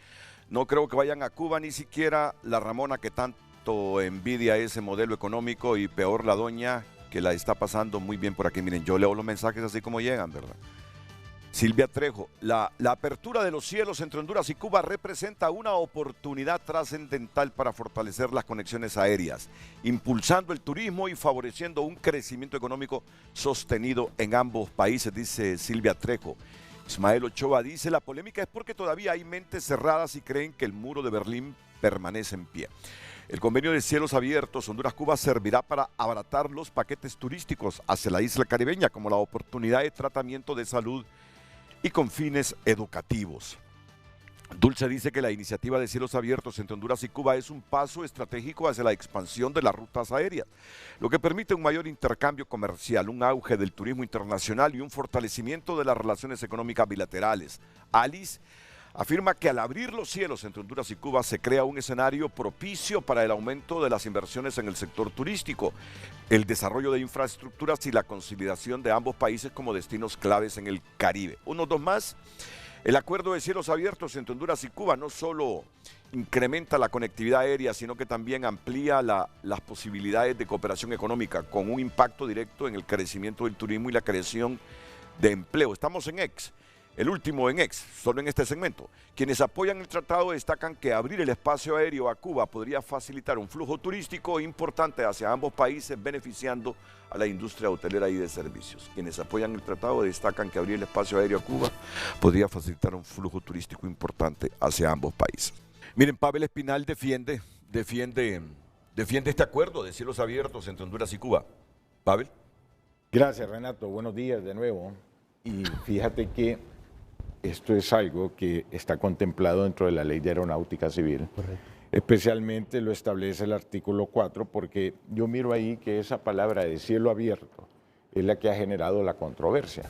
no creo que vayan a Cuba, ni siquiera la Ramona que tanto envidia ese modelo económico, y peor la doña que la está pasando muy bien por aquí. Miren, yo leo los mensajes así como llegan, ¿verdad? Silvia Trejo, la apertura de los cielos entre Honduras y Cuba representa una oportunidad trascendental para fortalecer las conexiones aéreas, impulsando el turismo y favoreciendo un crecimiento económico sostenido en ambos países, dice Silvia Trejo. Ismael Ochoa dice, la polémica es porque todavía hay mentes cerradas y creen que el muro de Berlín permanece en pie. El convenio de cielos abiertos Honduras-Cuba servirá para abaratar los paquetes turísticos hacia la isla caribeña, como la oportunidad de tratamiento de salud y con fines educativos. Dulce dice que la iniciativa de cielos abiertos entre Honduras y Cuba es un paso estratégico hacia la expansión de las rutas aéreas, lo que permite un mayor intercambio comercial, un auge del turismo internacional y un fortalecimiento de las relaciones económicas bilaterales. Alice afirma que al abrir los cielos entre Honduras y Cuba se crea un escenario propicio para el aumento de las inversiones en el sector turístico, el desarrollo de infraestructuras y la consolidación de ambos países como destinos claves en el Caribe. Unos dos más. El acuerdo de cielos abiertos entre Honduras y Cuba no solo incrementa la conectividad aérea, sino que también amplía las posibilidades de cooperación económica, con un impacto directo en el crecimiento del turismo y la creación de empleo. Estamos en X, el último en X, solo en este segmento. Quienes apoyan el tratado destacan que abrir el espacio aéreo a Cuba podría facilitar un flujo turístico importante hacia ambos países, beneficiando a la industria hotelera y de servicios. Quienes apoyan el tratado destacan que abrir el espacio aéreo a Cuba podría facilitar un flujo turístico importante hacia ambos países. Miren, Pavel Espinal defiende este acuerdo de cielos abiertos entre Honduras y Cuba. Pavel. Gracias, Renato. Buenos días de nuevo. Y fíjate que esto es algo que está contemplado dentro de la Ley de Aeronáutica Civil. Correcto. Especialmente lo establece el artículo 4, porque yo miro ahí que esa palabra de cielo abierto es la que ha generado la controversia.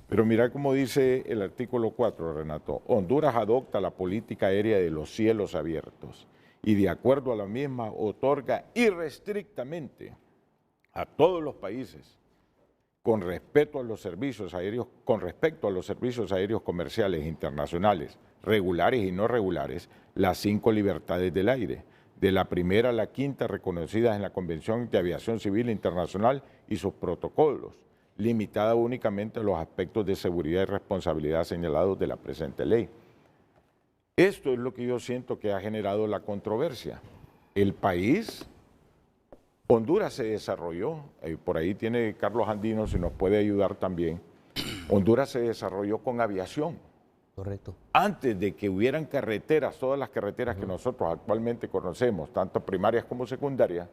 Pero mira cómo dice el artículo 4, Renato. Honduras adopta la política aérea de los cielos abiertos y de acuerdo a la misma otorga irrestrictamente a todos los países con respecto a los servicios aéreos comerciales internacionales, regulares y no regulares, las 5 libertades del aire, de la primera a la quinta reconocidas en la Convención de Aviación Civil Internacional y sus protocolos, limitada únicamente a los aspectos de seguridad y responsabilidad señalados de la presente ley. Esto es lo que yo siento que ha generado la controversia. El país, Honduras se desarrolló, por ahí tiene Carlos Andino, si nos puede ayudar también, Honduras se desarrolló con aviación. Correcto. Antes de que hubieran carreteras, todas las carreteras que nosotros actualmente conocemos, tanto primarias como secundarias,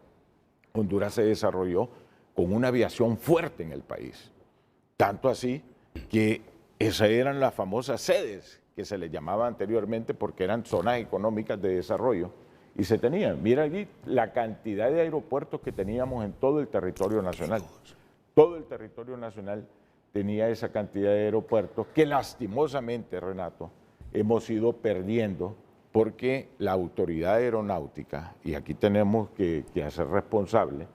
Honduras se desarrolló con una aviación fuerte en el país. Tanto así que esas eran las famosas sedes que se les llamaba anteriormente porque eran zonas económicas de desarrollo y se tenían. Mira allí la cantidad de aeropuertos que teníamos en todo el territorio nacional. Todo el territorio nacional tenía esa cantidad de aeropuertos que lastimosamente, Renato, hemos ido perdiendo porque la autoridad aeronáutica, y aquí tenemos que hacer responsable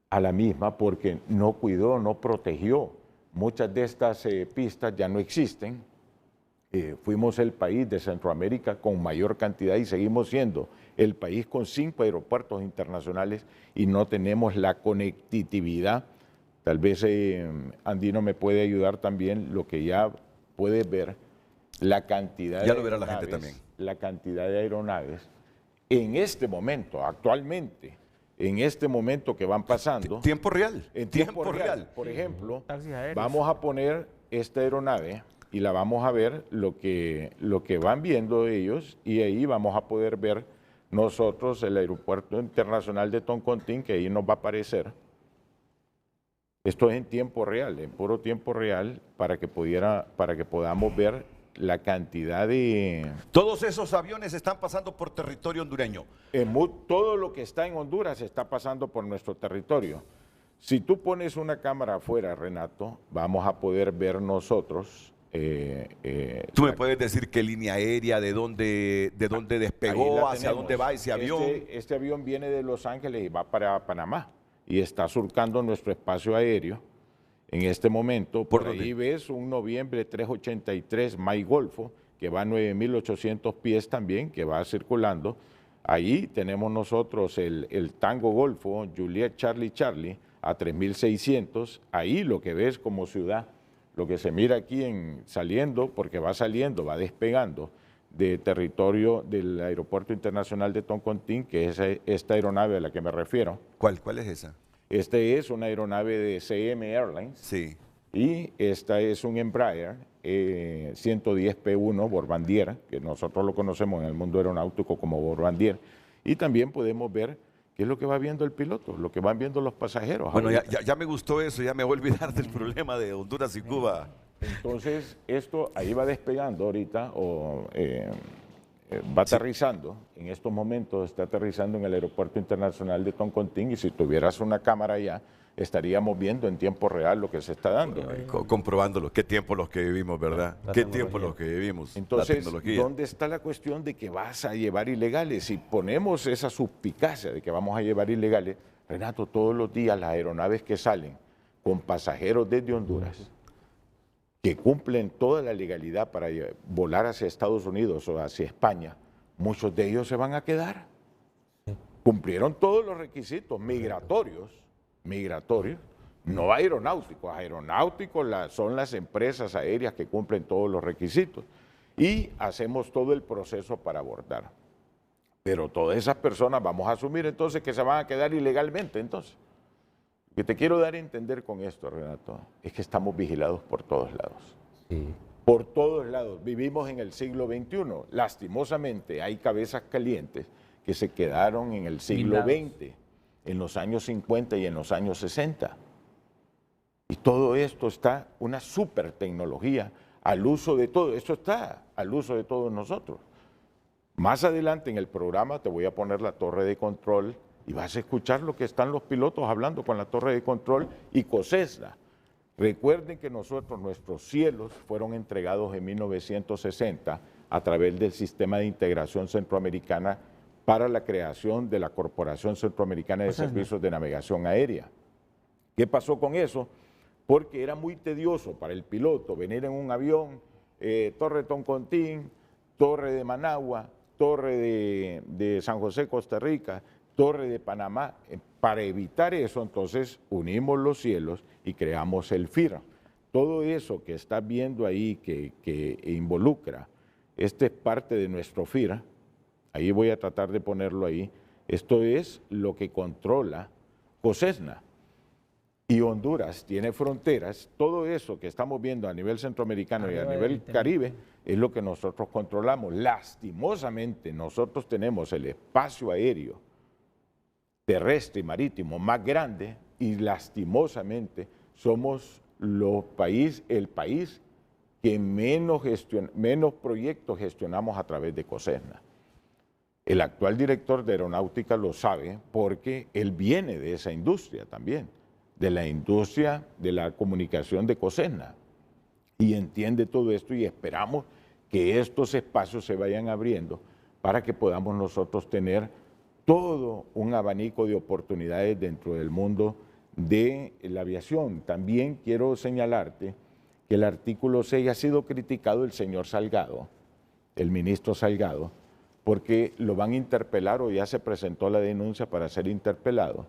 a la misma porque no cuidó, no protegió. Muchas de estas pistas ya no existen. Fuimos el país de Centroamérica con mayor cantidad y seguimos siendo el país con 5 aeropuertos internacionales y no tenemos la conectividad. Tal vez Andino me puede ayudar también, lo que ya puede ver, la cantidad ya lo verá la gente también. La cantidad de aeronaves en este momento, actualmente, en este momento que van pasando. Tiempo real. En tiempo real. Por ejemplo, vamos a poner esta aeronave y la vamos a ver lo que van viendo ellos y ahí vamos a poder ver nosotros el Aeropuerto Internacional de Toncontín, que ahí nos va a aparecer. Esto es en tiempo real, en puro tiempo real, para que podamos ver la cantidad de... Todos esos aviones están pasando por territorio hondureño. Todo lo que está en Honduras está pasando por nuestro territorio. Si tú pones una cámara afuera, Renato, vamos a poder ver nosotros... ¿Tú me puedes decir qué línea aérea, de dónde despegó, hacia dónde va ese avión? Este avión viene de Los Ángeles y va para Panamá y está surcando nuestro espacio aéreo. En este momento, por ahí ves un noviembre 383 My Golfo, que va a 9.800 pies también, que va circulando. Ahí tenemos nosotros el Tango Golfo, Juliet Charlie Charlie, a 3.600. Ahí lo que ves como ciudad, lo que se mira aquí saliendo, porque va saliendo, va despegando de territorio del Aeropuerto Internacional de Toncontín, que es esta aeronave a la que me refiero. ¿Cuál es esa? Esta es una aeronave de CM Airlines. Sí. Y esta es un Embraer 110P1 Bombardier, que nosotros lo conocemos en el mundo aeronáutico como Bombardier. Y también podemos ver qué es lo que va viendo el piloto, lo que van viendo los pasajeros. Bueno, ya me gustó eso, ya me voy a olvidar del problema de Honduras y Cuba. Entonces, esto ahí va despegando ahorita, o va aterrizando, en estos momentos está aterrizando en el Aeropuerto Internacional de Toncontín, y si tuvieras una cámara allá, estaríamos viendo en tiempo real lo que se está dando. Comprobándolo. Qué tiempo los que vivimos, ¿verdad? Qué tiempo los que vivimos. Entonces, ¿dónde está la cuestión de que vas a llevar ilegales? Si ponemos esa suspicacia de que vamos a llevar ilegales, Renato, todos los días las aeronaves que salen con pasajeros desde Honduras, que cumplen toda la legalidad para volar hacia Estados Unidos o hacia España, muchos de ellos se van a quedar. Cumplieron todos los requisitos migratorios, no aeronáuticos. Aeronáuticos son las empresas aéreas que cumplen todos los requisitos y hacemos todo el proceso para abordar. Pero todas esas personas vamos a asumir entonces que se van a quedar ilegalmente. Entonces, lo que te quiero dar a entender con esto, Renato, es que estamos vigilados por todos lados. Sí. Por todos lados. Vivimos en el siglo XXI. Lastimosamente hay cabezas calientes que se quedaron en el siglo XX, en los años 50 y en los años 60. Y todo esto está, una super tecnología al uso de todo, esto está al uso de todos nosotros. Más adelante en el programa te voy a poner la torre de control y vas a escuchar lo que están los pilotos hablando con la torre de control y COSESNA. Recuerden que nuestros cielos fueron entregados en 1960 a través del Sistema de Integración Centroamericana para la creación de la Corporación Centroamericana de Servicios de Navegación Aérea. ¿Qué pasó con eso? Porque era muy tedioso para el piloto venir en un avión, Torre Toncontín, Torre de Managua, Torre de San José, Costa Rica, Torre de Panamá. Para evitar eso, entonces, unimos los cielos y creamos el FIRA. Todo eso que estás viendo ahí que involucra, este es parte de nuestro FIRA. Ahí voy a tratar de ponerlo ahí. Esto es lo que controla COSESNA. Y Honduras tiene fronteras. Todo eso que estamos viendo a nivel centroamericano y a nivel caribe es lo que nosotros controlamos. Lastimosamente, nosotros tenemos el espacio aéreo terrestre y marítimo más grande y lastimosamente somos el país que menos proyectos gestionamos a través de COSESNA. El actual director de aeronáutica lo sabe porque él viene de esa industria también, de la industria de la comunicación de COSESNA, y entiende todo esto y esperamos que estos espacios se vayan abriendo para que podamos nosotros tener todo un abanico de oportunidades dentro del mundo de la aviación. También quiero señalarte que el artículo 6 ha sido criticado el señor Salgado, el ministro Salgado, porque lo van a interpelar o ya se presentó la denuncia para ser interpelado.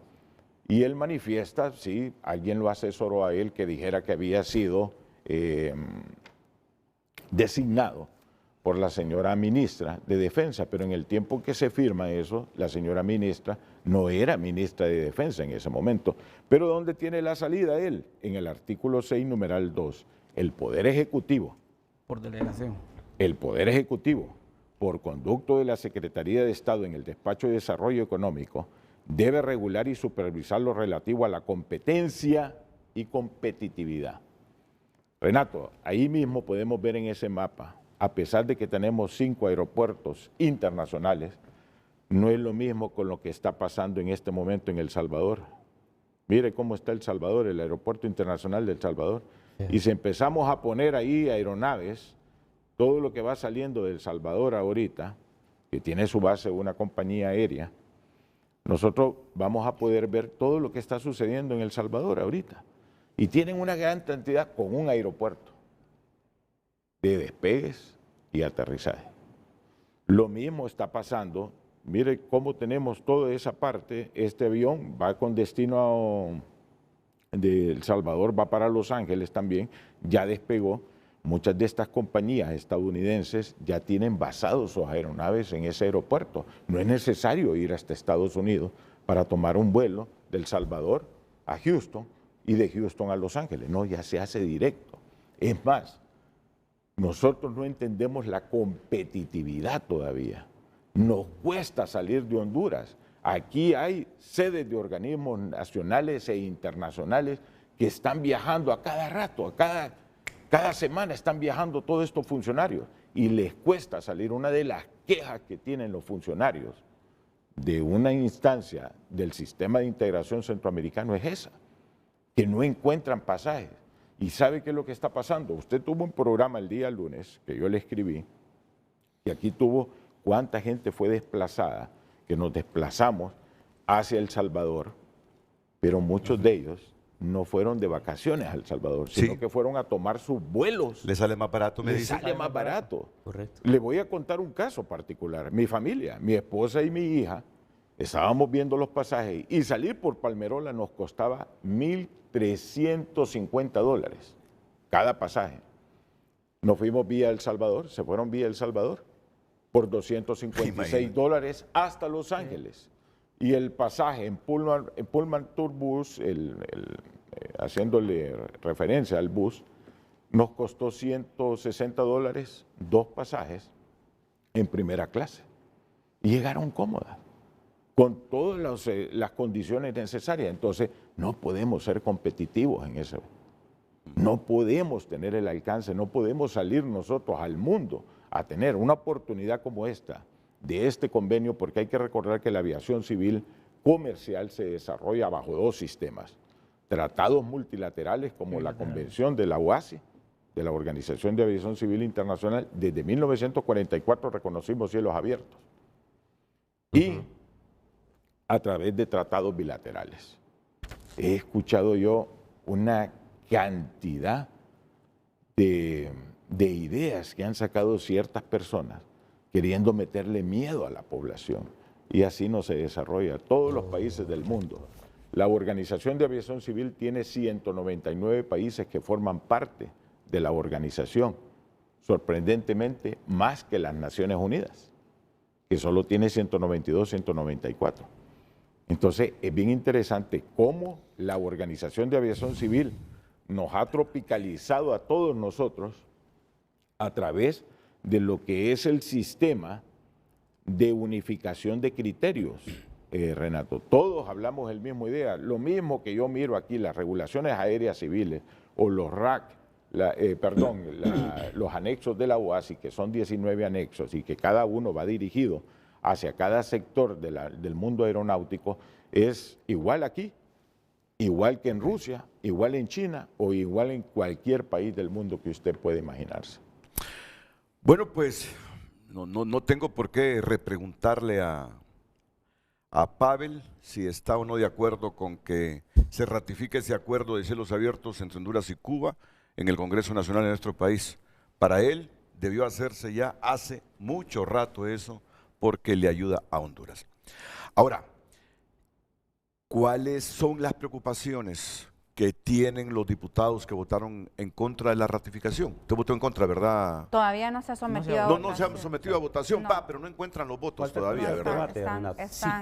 Y él manifiesta, sí, alguien lo asesoró a él que dijera que había sido designado por la señora ministra de Defensa, pero en el tiempo que se firma eso, la señora ministra no era ministra de Defensa en ese momento. Pero ¿dónde tiene la salida él? En el artículo 6, numeral 2, el Poder Ejecutivo. Por delegación. El Poder Ejecutivo, por conducto de la Secretaría de Estado en el Despacho de Desarrollo Económico, debe regular y supervisar lo relativo a la competencia y competitividad. Renato, ahí mismo podemos ver en ese mapa, a pesar de que tenemos 5 aeropuertos internacionales, no es lo mismo con lo que está pasando en este momento en El Salvador. Mire cómo está El Salvador, el Aeropuerto Internacional de El Salvador. Sí. Y si empezamos a poner ahí aeronaves, todo lo que va saliendo de El Salvador ahorita, que tiene su base una compañía aérea, nosotros vamos a poder ver todo lo que está sucediendo en El Salvador ahorita. Y tienen una gran cantidad con un aeropuerto de despegues y aterrizaje. Lo mismo está pasando, mire cómo tenemos toda esa parte, este avión va con destino de El Salvador, va para Los Ángeles también, ya despegó. Muchas de estas compañías estadounidenses ya tienen basados sus aeronaves en ese aeropuerto. No es necesario ir hasta Estados Unidos para tomar un vuelo de El Salvador a Houston y de Houston a Los Ángeles. No, ya se hace directo. Es más, nosotros no entendemos la competitividad todavía. Nos cuesta salir de Honduras. Aquí hay sedes de organismos nacionales e internacionales que están viajando a cada rato, Cada semana están viajando todos estos funcionarios y les cuesta salir. Una de las quejas que tienen los funcionarios de una instancia del sistema de integración centroamericano es esa, que no encuentran pasajes. ¿Y sabe qué es lo que está pasando? Usted tuvo un programa el día lunes, que yo le escribí, y aquí tuvo cuánta gente fue desplazada, que nos desplazamos hacia El Salvador, pero muchos de ellos no fueron de vacaciones a El Salvador, sino que fueron a tomar sus vuelos. ¿Le sale más barato? Le sale más barato. Correcto. Le voy a contar un caso particular. Mi familia, mi esposa y mi hija, estábamos viendo los pasajes y salir por Palmerola nos costaba $1,350 cada pasaje. Nos fuimos vía El Salvador, se fueron vía El Salvador por $256 hasta Los Ángeles. Y el pasaje en Pullman Tourbus, haciéndole referencia al bus, nos costó $160 2 pasajes en primera clase. Y llegaron cómodas, con todas las condiciones necesarias. Entonces, no podemos ser competitivos en eso. No podemos tener el alcance, no podemos salir nosotros al mundo a tener una oportunidad como esta, de este convenio, porque hay que recordar que la aviación civil comercial se desarrolla bajo 2 sistemas. Tratados multilaterales como la Convención de la OASI, de la Organización de Aviación Civil Internacional, desde 1944 reconocimos cielos abiertos. Y a través de tratados bilaterales. He escuchado yo una cantidad de ideas que han sacado ciertas personas queriendo meterle miedo a la población. Y así no se desarrolla. Todos los países del mundo. La Organización de Aviación Civil tiene 199 países que forman parte de la organización. Sorprendentemente, más que las Naciones Unidas, que solo tiene 192, 194. Entonces, es bien interesante cómo la Organización de Aviación Civil nos ha tropicalizado a todos nosotros a través de lo que es el sistema de unificación de criterios, Renato. Todos hablamos el mismo idea. Lo mismo que yo miro aquí, las regulaciones aéreas civiles o los RAC, los anexos de la OASI, que son 19 anexos y que cada uno va dirigido hacia cada sector del mundo aeronáutico, es igual aquí, igual que en Rusia, igual en China o igual en cualquier país del mundo que usted pueda imaginarse. Bueno, pues no tengo por qué repreguntarle a Pavel si está o no de acuerdo con que se ratifique ese acuerdo de cielos abiertos entre Honduras y Cuba en el Congreso Nacional de nuestro país. Para él debió hacerse ya hace mucho rato eso, porque le ayuda a Honduras. Ahora, ¿cuáles son las preocupaciones que tienen los diputados que votaron en contra de la ratificación? Usted votó en contra, ¿verdad? Todavía no se ha sometido a votación. No se ha sometido a votación, pero no encuentran los votos todavía, ¿verdad?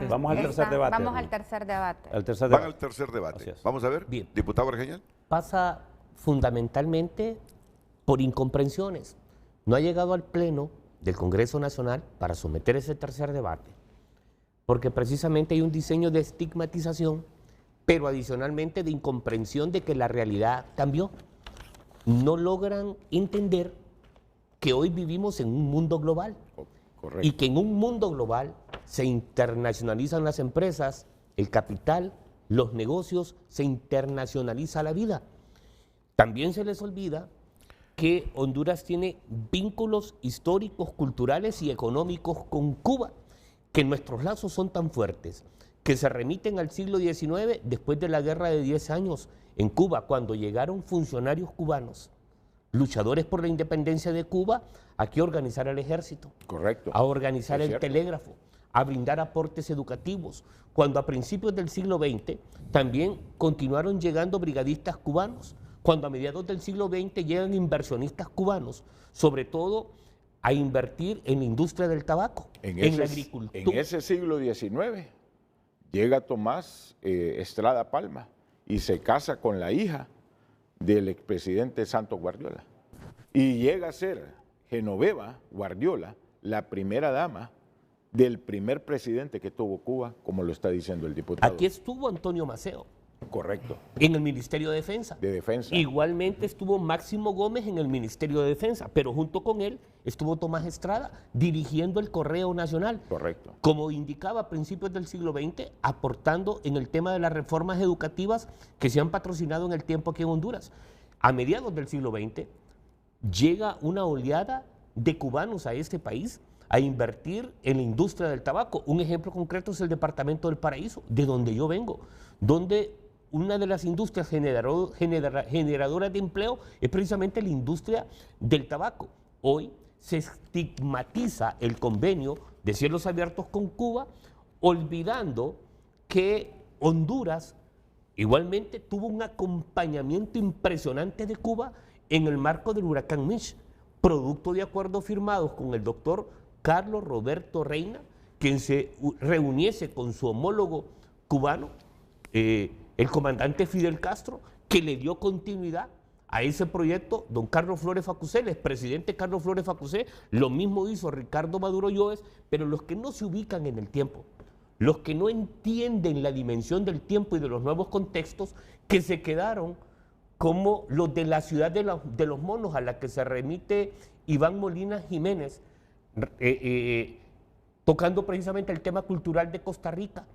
Vamos al tercer debate. Vamos al tercer debate. Van al tercer debate. Vamos a ver. Bien. Diputado Argeñal. Pasa fundamentalmente por incomprensiones. No ha llegado al Pleno del Congreso Nacional para someter ese tercer debate, porque precisamente hay un diseño de estigmatización, pero adicionalmente de incomprensión de que la realidad cambió. No logran entender que hoy vivimos en un mundo global. Correcto. Y que en un mundo global se internacionalizan las empresas, el capital, los negocios, se internacionaliza la vida. También se les olvida que Honduras tiene vínculos históricos, culturales y económicos con Cuba, que nuestros lazos son tan fuertes, que se remiten al siglo XIX, después de la guerra de 10 años en Cuba, cuando llegaron funcionarios cubanos, luchadores por la independencia de Cuba, aquí a organizar el ejército, correcto, a organizar el telégrafo, a brindar aportes educativos, cuando a principios del siglo XX también continuaron llegando brigadistas cubanos, cuando a mediados del siglo XX llegan inversionistas cubanos, sobre todo a invertir en la industria del tabaco, en la agricultura. En ese siglo XIX llega Tomás Estrada Palma y se casa con la hija del expresidente Santos Guardiola. Y llega a ser Genoveva Guardiola la primera dama del primer presidente que tuvo Cuba, como lo está diciendo el diputado. Aquí estuvo Antonio Maceo. Correcto. En el Ministerio de Defensa. De Defensa. Igualmente estuvo Máximo Gómez en el Ministerio de Defensa, pero junto con él estuvo Tomás Estrada dirigiendo el Correo Nacional. Correcto. Como indicaba a principios del siglo XX, aportando en el tema de las reformas educativas que se han patrocinado en el tiempo aquí en Honduras. A mediados del siglo XX llega una oleada de cubanos a este país a invertir en la industria del tabaco. Un ejemplo concreto es el departamento del Paraíso, de donde yo vengo, donde una de las industrias generadoras de empleo es precisamente la industria del tabaco. Hoy se estigmatiza el convenio de cielos abiertos con Cuba, olvidando que Honduras igualmente tuvo un acompañamiento impresionante de Cuba en el marco del huracán Mitch, producto de acuerdos firmados con el doctor Carlos Roberto Reina, quien se reuniese con su homólogo cubano, el comandante Fidel Castro, que le dio continuidad a ese proyecto don Carlos Flores Facusé, el expresidente Carlos Flores Facusé. Lo mismo hizo Ricardo Maduro López, pero los que no se ubican en el tiempo, los que no entienden la dimensión del tiempo y de los nuevos contextos, que se quedaron como los de la ciudad de los monos, a la que se remite Iván Molina Jiménez, tocando precisamente el tema cultural de Costa Rica.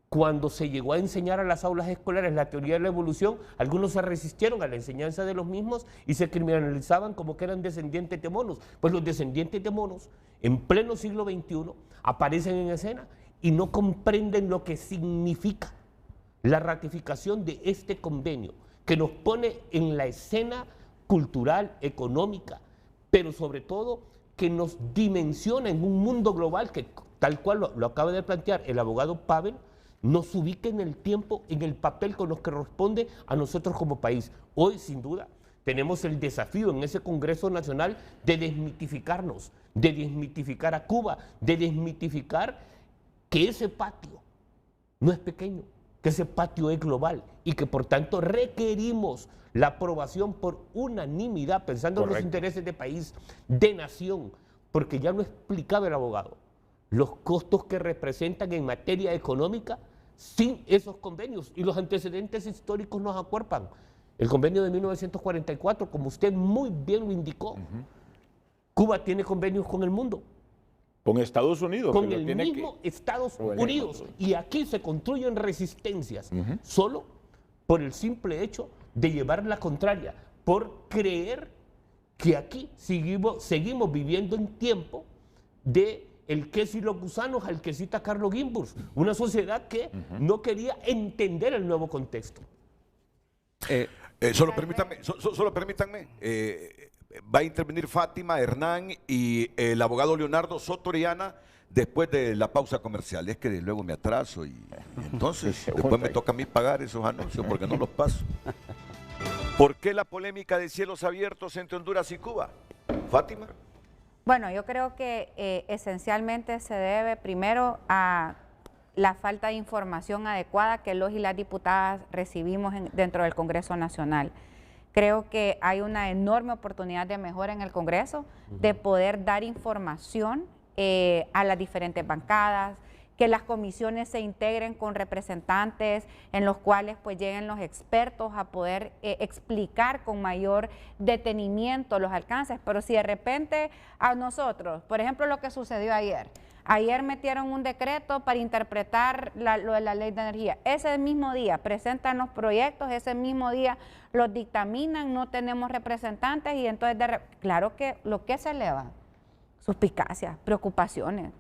Cuando se llegó a enseñar a las aulas escolares la teoría de la evolución, algunos se resistieron a la enseñanza de los mismos y se criminalizaban como que eran descendientes de monos. Pues los descendientes de monos, en pleno siglo XXI, aparecen en escena y no comprenden lo que significa la ratificación de este convenio, que nos pone en la escena cultural, económica, pero sobre todo que nos dimensiona en un mundo global que, tal cual lo acaba de plantear el abogado Pavel, nos ubica en el tiempo, en el papel con los que corresponde a nosotros como país. Hoy, sin duda, tenemos el desafío en ese Congreso Nacional de desmitificarnos, de desmitificar a Cuba, de desmitificar que ese patio no es pequeño, que ese patio es global y que por tanto requerimos la aprobación por unanimidad, pensando en los intereses de país, de nación, porque ya lo explicaba el abogado, los costos que representan en materia económica sin esos convenios, y los antecedentes históricos nos acuerpan. El convenio de 1944, como usted muy bien lo indicó, Cuba tiene convenios con el mundo. Con Estados Unidos. Con el mismo Estados Unidos. Y aquí se construyen resistencias solo por el simple hecho de llevar la contraria, por creer que aquí seguimos viviendo en tiempo de el queso y los gusanos al que cita Carlos Gimburs, una sociedad que no quería entender el nuevo contexto. Solo permítanme, va a intervenir Fátima, Hernán y el abogado Leonardo Sotoriana después de la pausa comercial. Es que luego me atraso y entonces después me toca a mí pagar esos anuncios porque no los paso. ¿Por qué la polémica de cielos abiertos entre Honduras y Cuba? Fátima. Bueno, yo creo que esencialmente se debe primero a la falta de información adecuada que los y las diputadas recibimos dentro del Congreso Nacional. Creo que hay una enorme oportunidad de mejora en el Congreso, de poder dar información a las diferentes bancadas, que las comisiones se integren con representantes en los cuales pues lleguen los expertos a poder explicar con mayor detenimiento los alcances. Pero si de repente a nosotros, por ejemplo lo que sucedió ayer metieron un decreto para interpretar lo de la ley de energía, ese mismo día presentan los proyectos, ese mismo día los dictaminan, no tenemos representantes y entonces claro que lo que se eleva, suspicacias, preocupaciones.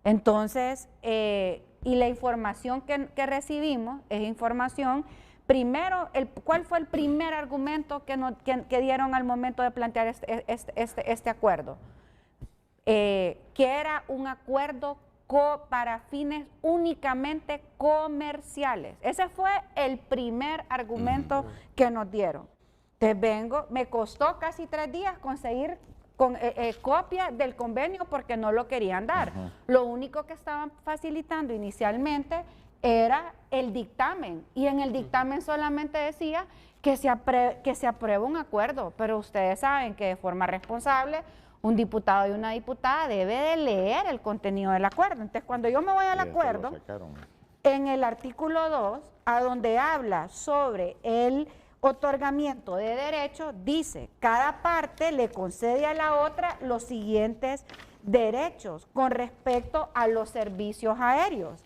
Entonces, y la información que recibimos es información, primero, ¿cuál fue el primer argumento que dieron al momento de plantear este acuerdo? Que era un acuerdo para fines únicamente comerciales. Ese fue el primer argumento que nos dieron. Entonces me costó casi 3 días conseguir copia del convenio porque no lo querían dar. Lo único que estaban facilitando inicialmente era el dictamen y en el dictamen solamente decía que se aprueba un acuerdo, pero ustedes saben que de forma responsable un diputado y una diputada debe de leer el contenido del acuerdo. Entonces cuando yo me voy al acuerdo, en el artículo 2 a donde habla sobre el otorgamiento de derechos, dice, cada parte le concede a la otra los siguientes derechos con respecto a los servicios aéreos.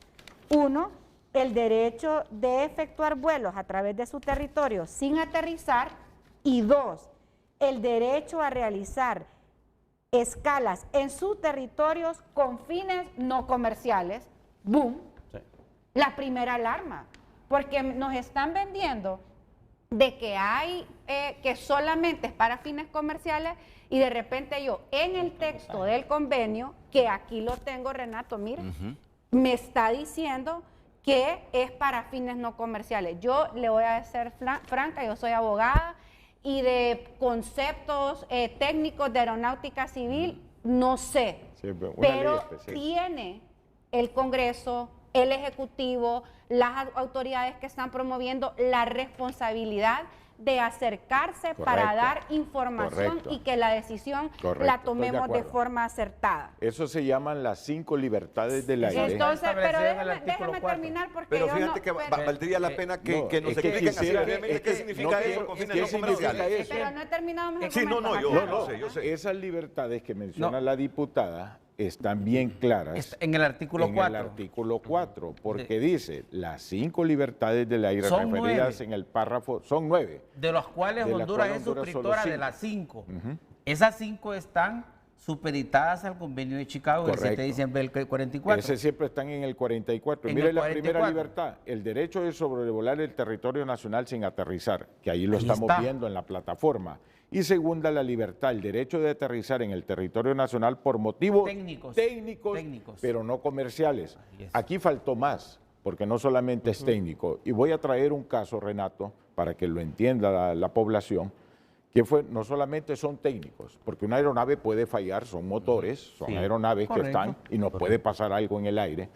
1, el derecho de efectuar vuelos a través de su territorio sin aterrizar. Y 2, el derecho a realizar escalas en sus territorios con fines no comerciales. ¡Boom! Sí. La primera alarma, porque nos están vendiendo de que hay, que solamente es para fines comerciales, y de repente yo en el texto del convenio, que aquí lo tengo, Renato, mire, me está diciendo que es para fines no comerciales. Yo le voy a ser franca, yo soy abogada y de conceptos técnicos de aeronáutica civil no sé, pero tiene el Congreso, el Ejecutivo, las autoridades que están promoviendo la responsabilidad de acercarse para dar información y que la decisión la tomemos de forma acertada. Eso se llaman las 5 libertades del aire. Entonces, pero déjeme terminar porque pero fíjate que valdría la pena que nos expliquen así brevemente qué significa eso con fines no comerciales. Pero no he terminado mi yo sé. Esas libertades que menciona la diputada están bien claras en el artículo 4. En el artículo 4, porque dice, las 5 libertades del aire referidas en el párrafo, son 9. De los cuales Honduras es suscriptora de las 5. Esas 5 están supeditadas al convenio de Chicago del 7 de diciembre del 44. Ese siempre están en el 44. Mire la primera libertad, el derecho de sobrevolar el territorio nacional sin aterrizar, que ahí lo estamos viendo en la plataforma. Y segunda, la libertad, el derecho de aterrizar en el territorio nacional por motivos técnicos, pero no comerciales. Aquí faltó más, porque no solamente es técnico. Y voy a traer un caso, Renato, para que lo entienda la población, que no solamente son técnicos, porque una aeronave puede fallar, son motores, son aeronaves que están y nos puede pasar algo en el aire,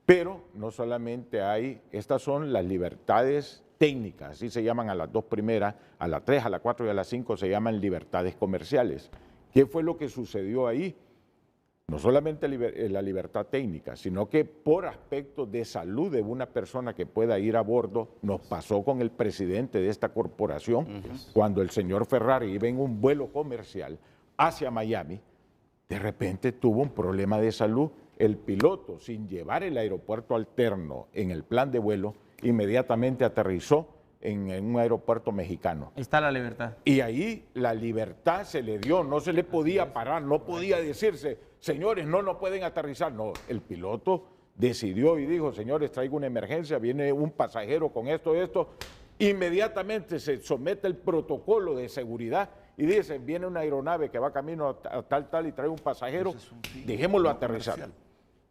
pero no solamente hay, estas son las libertades técnicas, así se llaman a las 2 primeras, a la 3, a la 4 y a la 5 se llaman libertades comerciales. ¿Qué fue lo que sucedió ahí? No solamente la libertad técnica, sino que por aspectos de salud de una persona que pueda ir a bordo, nos pasó con el presidente de esta corporación, cuando el señor Ferrari iba en un vuelo comercial hacia Miami, de repente tuvo un problema de salud. El piloto, sin llevar el aeropuerto alterno en el plan de vuelo, inmediatamente aterrizó en un aeropuerto mexicano. Ahí está la libertad. Y ahí la libertad se le dio, no se le podía parar, no podía decirse, señores, no pueden aterrizar. No, el piloto decidió y dijo, señores, traigo una emergencia, viene un pasajero con esto. Inmediatamente se somete el protocolo de seguridad y dice, viene una aeronave que va camino a tal y trae un pasajero, dejémoslo aterrizar.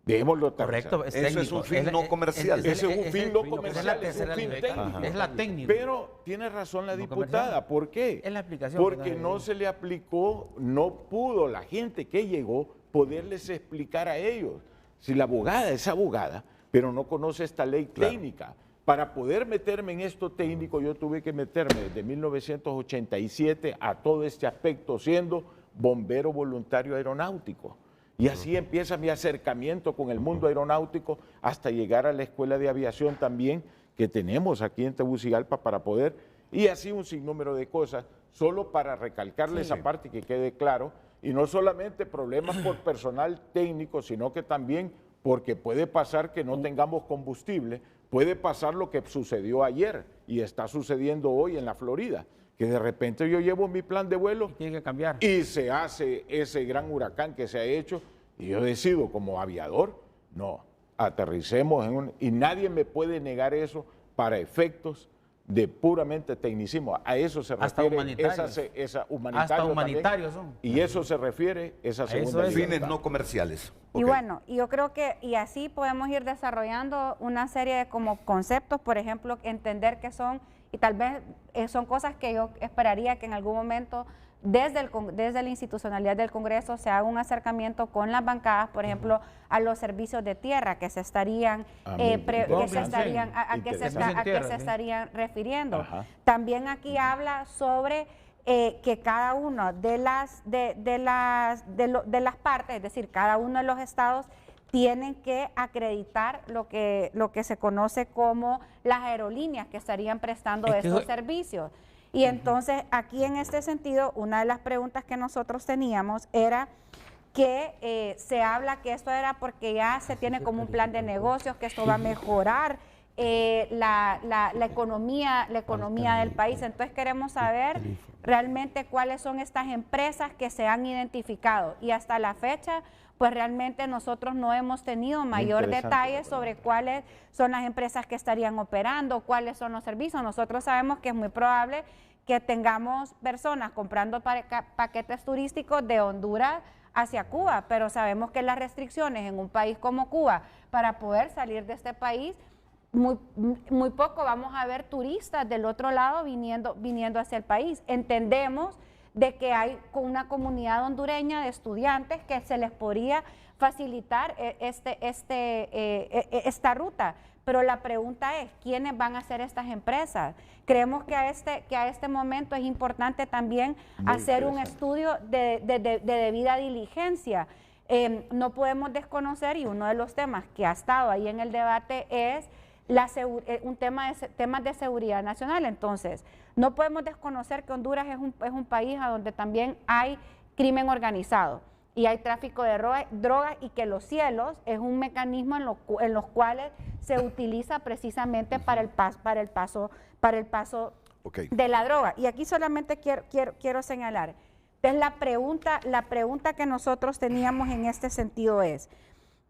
Dejémoslo aterrizar. Correcto, eso es un fin no comercial. Ese es un fin no comercial, es un fin técnico. Es la técnica. Pero tiene razón la diputada. ¿Por qué? Es la aplicación. Porque no se le aplicó, no pudo la gente que llegó poderles explicar a ellos. Si la abogada es abogada, pero no conoce esta ley técnica. Para poder meterme en esto técnico, yo tuve que meterme desde 1987 a todo este aspecto, siendo bombero voluntario aeronáutico. Y así empieza mi acercamiento con el mundo aeronáutico hasta llegar a la Escuela de Aviación también que tenemos aquí en Tegucigalpa para poder, y así un sinnúmero de cosas, solo para recalcarle esa parte que quede claro, y no solamente problemas por personal técnico, sino que también porque puede pasar que no tengamos combustible, puede pasar lo que sucedió ayer y está sucediendo hoy en la Florida, que de repente yo llevo mi plan de vuelo tiene que cambiar y se hace ese gran huracán que se ha hecho y yo decido como aviador, no, aterricemos y nadie me puede negar eso para efectos de puramente tecnicismo. A eso se refiere esa humanitario son. Y eso se refiere esa segunda libertad. Fines no comerciales. Okay. Y bueno, yo creo que y así podemos ir desarrollando una serie de como conceptos, por ejemplo, entender que son y tal vez son cosas que yo esperaría que en algún momento desde la institucionalidad del Congreso se haga un acercamiento con las bancadas, por ejemplo, a los servicios de tierra que se estarían a qué se estarían refiriendo. Ajá. También aquí habla sobre que cada uno de las partes, es decir, cada uno de los estados tienen que acreditar lo que se conoce como las aerolíneas que estarían prestando estos servicios. Y entonces, aquí en este sentido, una de las preguntas que nosotros teníamos era que se habla que esto era porque ya se tiene como un plan de negocios, que esto va a mejorar la economía del país. Entonces queremos saber realmente cuáles son estas empresas que se han identificado, y hasta la fecha pues realmente nosotros no hemos tenido mayor detalle sobre cuáles son las empresas que estarían operando, cuáles son los servicios. Nosotros sabemos que es muy probable que tengamos personas comprando paquetes turísticos de Honduras hacia Cuba, pero sabemos que las restricciones en un país como Cuba para poder salir de este país, muy poco vamos a ver turistas del otro lado viniendo hacia el país. Entendemos de que hay una comunidad hondureña de estudiantes que se les podría facilitar esta ruta, pero la pregunta es, ¿quiénes van a ser estas empresas? Creemos que a este momento es importante también hacer un estudio de debida diligencia. No podemos desconocer, y uno de los temas que ha estado ahí en el debate es temas de seguridad nacional. Entonces, no podemos desconocer que Honduras es un país a donde también hay crimen organizado y hay tráfico de drogas, y que los cielos es un mecanismo en los cuales se utiliza precisamente para el paso de la droga. Y aquí solamente quiero señalar, entonces la pregunta que nosotros teníamos en este sentido es,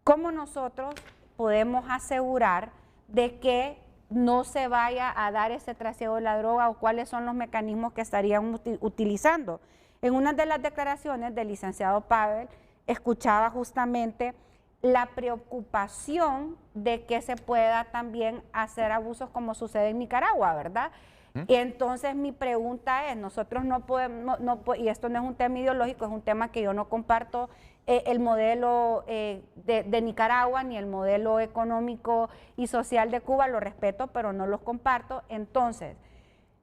¿cómo nosotros podemos asegurar de que no se vaya a dar ese trasiego de la droga, o cuáles son los mecanismos que estarían utilizando? En una de las declaraciones del licenciado Pavel escuchaba justamente la preocupación de que se pueda también hacer abusos como sucede en Nicaragua, ¿verdad? Y entonces mi pregunta es, nosotros no podemos, y esto no es un tema ideológico, es un tema que yo no comparto el modelo de Nicaragua ni el modelo económico y social de Cuba, lo respeto, pero no los comparto. Entonces,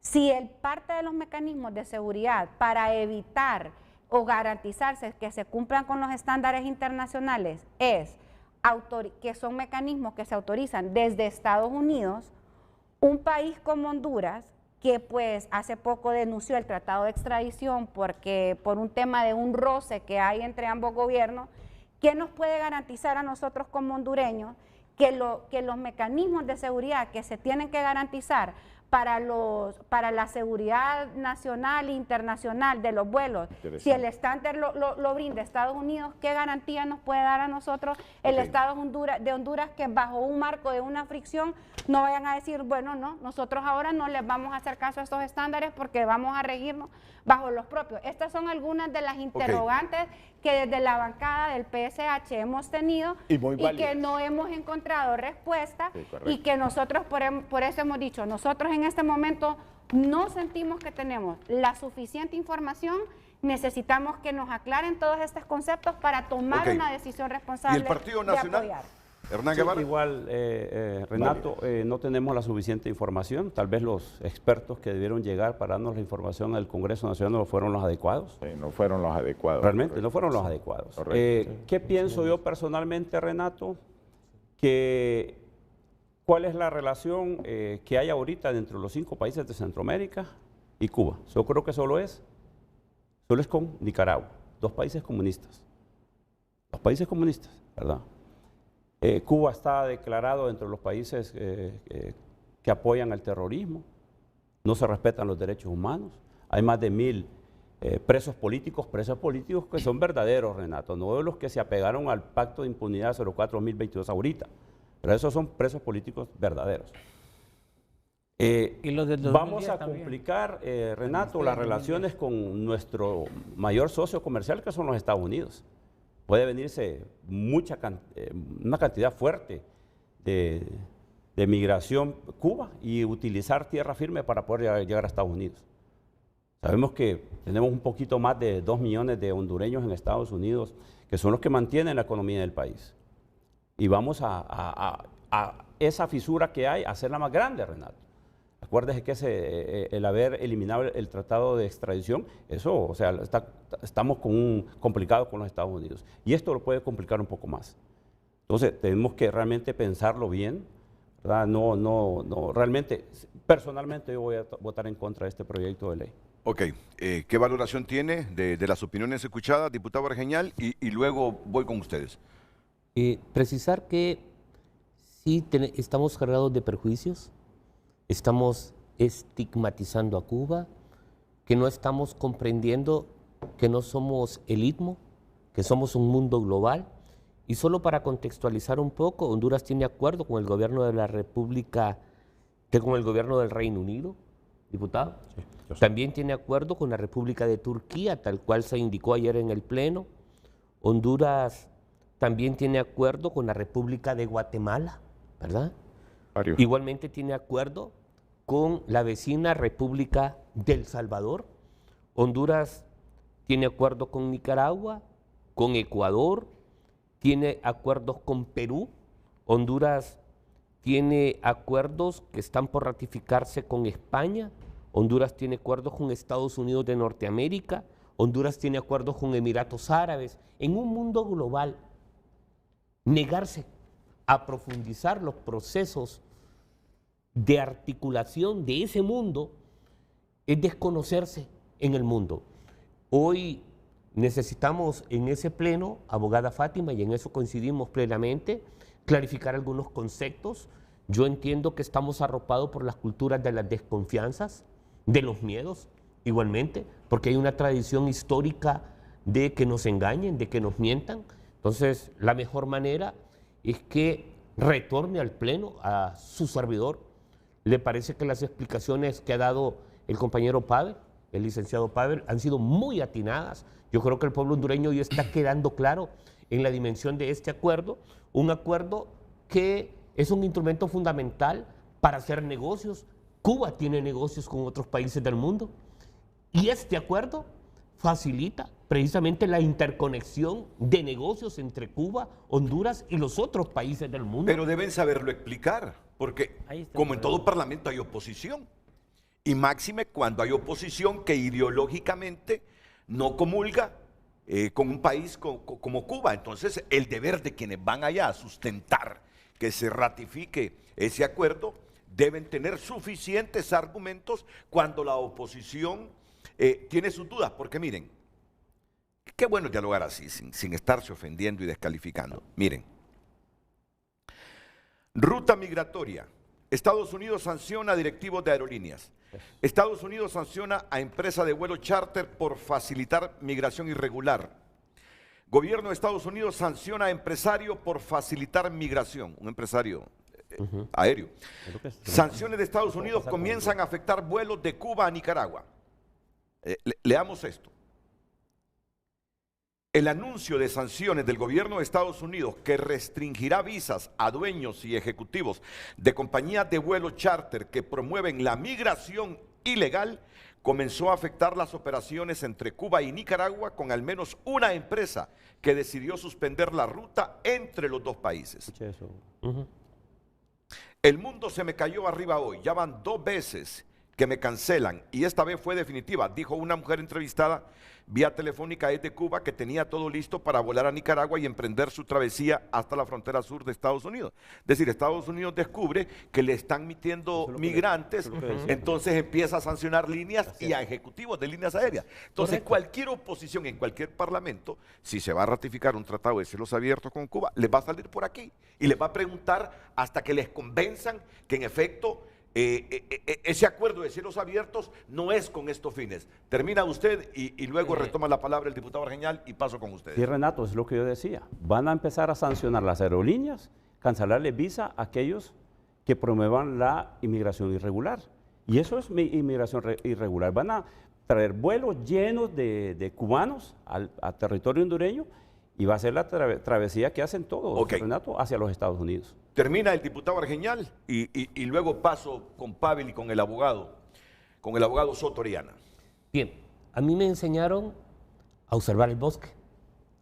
si parte de los mecanismos de seguridad para evitar o garantizarse que se cumplan con los estándares internacionales que son mecanismos que se autorizan desde Estados Unidos, un país como Honduras, que pues hace poco denunció el tratado de extradición por un tema de un roce que hay entre ambos gobiernos, ¿qué nos puede garantizar a nosotros como hondureños que los mecanismos de seguridad que se tienen que garantizar para la seguridad nacional e internacional de los vuelos, si el estándar lo brinda Estados Unidos, ¿qué garantía nos puede dar a nosotros el Estado de Honduras, que bajo un marco de una fricción no vayan a decir, bueno, no, nosotros ahora no les vamos a hacer caso a estos estándares porque vamos a regirnos bajo los propios? Estas son algunas de las interrogantes que desde la bancada del PSH hemos tenido y que no hemos encontrado respuesta, y que nosotros por eso hemos dicho, nosotros en este momento no sentimos que tenemos la suficiente información, necesitamos que nos aclaren todos estos conceptos para tomar una decisión responsable. ¿Y el Partido Nacional? De apoyar. Hernán Guevara. Igual, Renato, no tenemos la suficiente información. Tal vez los expertos que debieron llegar para darnos la información al Congreso Nacional no fueron los adecuados. Sí, no fueron los adecuados. Realmente, no fueron los adecuados. ¿Qué pienso yo personalmente, Renato? ¿Cuál es la relación que hay ahorita entre los 5 países de Centroamérica y Cuba? Yo creo que solo es con Nicaragua, 2 países comunistas. 2 países comunistas, ¿verdad? Cuba está declarado entre los países que apoyan el terrorismo, no se respetan los derechos humanos, hay más de 1000 presos políticos que son verdaderos, Renato, no de los que se apegaron al Pacto de Impunidad 04-2022 ahorita, pero esos son presos políticos verdaderos. ¿Y los del 2010 vamos a también? Complicar, Renato, las relaciones con nuestro mayor socio comercial, que son los Estados Unidos. Puede venirse una cantidad fuerte de migración Cuba y utilizar tierra firme para poder llegar a Estados Unidos. Sabemos que tenemos un poquito más de 2 millones de hondureños en Estados Unidos, que son los que mantienen la economía del país. Y vamos a esa fisura que hay, a hacerla más grande, Renato. Acuérdese que el haber eliminado el tratado de extradición, eso, o sea, estamos complicados con los Estados Unidos. Y esto lo puede complicar un poco más. Entonces, tenemos que realmente pensarlo bien, ¿verdad? No, realmente, personalmente yo voy a votar en contra de este proyecto de ley. Ok, ¿qué valoración tiene de las opiniones escuchadas, diputado Argeñal? Y luego voy con ustedes. Precisar que sí estamos cargados de perjuicios, estamos estigmatizando a Cuba, que no estamos comprendiendo que no somos el istmo, que somos un mundo global. Y solo para contextualizar un poco, Honduras tiene acuerdo con el gobierno de la República, con el gobierno del Reino Unido, diputado. Sí, también tiene acuerdo con la República de Turquía, tal cual se indicó ayer en el Pleno. Honduras también tiene acuerdo con la República de Guatemala, ¿verdad? Igualmente tiene acuerdo con la vecina República del Salvador. Honduras tiene acuerdo con Nicaragua, con Ecuador, tiene acuerdos con Perú. Honduras tiene acuerdos que están por ratificarse con España. Honduras tiene acuerdos con Estados Unidos de Norteamérica. Honduras tiene acuerdos con Emiratos Árabes. En un mundo global, negarse a profundizar los procesos de articulación de ese mundo es desconocerse en el mundo. Hoy necesitamos en ese pleno, abogada Fátima, y en eso coincidimos plenamente, clarificar algunos conceptos. Yo entiendo que estamos arropados por las culturas de las desconfianzas, de los miedos, igualmente, porque hay una tradición histórica de que nos engañen, de que nos mientan. Entonces, la mejor manera es que retorne al pleno a su servidor. ¿Le parece que las explicaciones que ha dado el compañero Pavel, el licenciado Pavel, han sido muy atinadas? Yo creo que el pueblo hondureño ya está quedando claro en la dimensión de este acuerdo, un acuerdo que es un instrumento fundamental para hacer negocios. Cuba tiene negocios con otros países del mundo y este acuerdo facilita precisamente la interconexión de negocios entre Cuba, Honduras y los otros países del mundo. Pero deben saberlo explicar, porque como en todo parlamento hay oposición, y máxime cuando hay oposición que ideológicamente no comulga con un país como Cuba. Entonces, el deber de quienes van allá a sustentar que se ratifique ese acuerdo deben tener suficientes argumentos cuando la oposición tiene sus dudas, porque miren, qué bueno dialogar así, sin estarse ofendiendo y descalificando. Miren, ruta migratoria. Estados Unidos sanciona a directivos de aerolíneas. Estados Unidos sanciona a empresa de vuelo charter por facilitar migración irregular. Gobierno de Estados Unidos sanciona a empresario por facilitar migración, un empresario aéreo. Sanciones de Estados Unidos comienzan a afectar vuelos de Cuba a Nicaragua. Leamos esto. El anuncio de sanciones del gobierno de Estados Unidos que restringirá visas a dueños y ejecutivos de compañías de vuelo charter que promueven la migración ilegal comenzó a afectar las operaciones entre Cuba y Nicaragua, con al menos una empresa que decidió suspender la ruta entre los dos países. El mundo se me cayó arriba hoy, ya van 2 veces que me cancelan y esta vez fue definitiva, dijo una mujer entrevistada vía telefónica desde Cuba que tenía todo listo para volar a Nicaragua y emprender su travesía hasta la frontera sur de Estados Unidos. Es decir, Estados Unidos descubre que le están metiendo migrantes, entonces empieza a sancionar líneas y a ejecutivos de líneas aéreas. Entonces, cualquier oposición en cualquier parlamento, si se va a ratificar un tratado de cielos abiertos con Cuba, les va a salir por aquí y les va a preguntar hasta que les convenzan que en efecto ese acuerdo de cielos abiertos no es con estos fines. Termina usted y luego retoma la palabra el diputado Argeñal y paso con ustedes. Sí, Renato, es lo que yo decía. Van a empezar a sancionar las aerolíneas, cancelarle visa a aquellos que promuevan la inmigración irregular. Y eso es mi inmigración irregular. Van a traer vuelos llenos de cubanos al territorio hondureño y va a ser la travesía que hacen todos, Renato, hacia los Estados Unidos. Termina el diputado Argeñal y luego paso con Pavel y con el abogado Soto Oriana. Bien, a mí me enseñaron a observar el bosque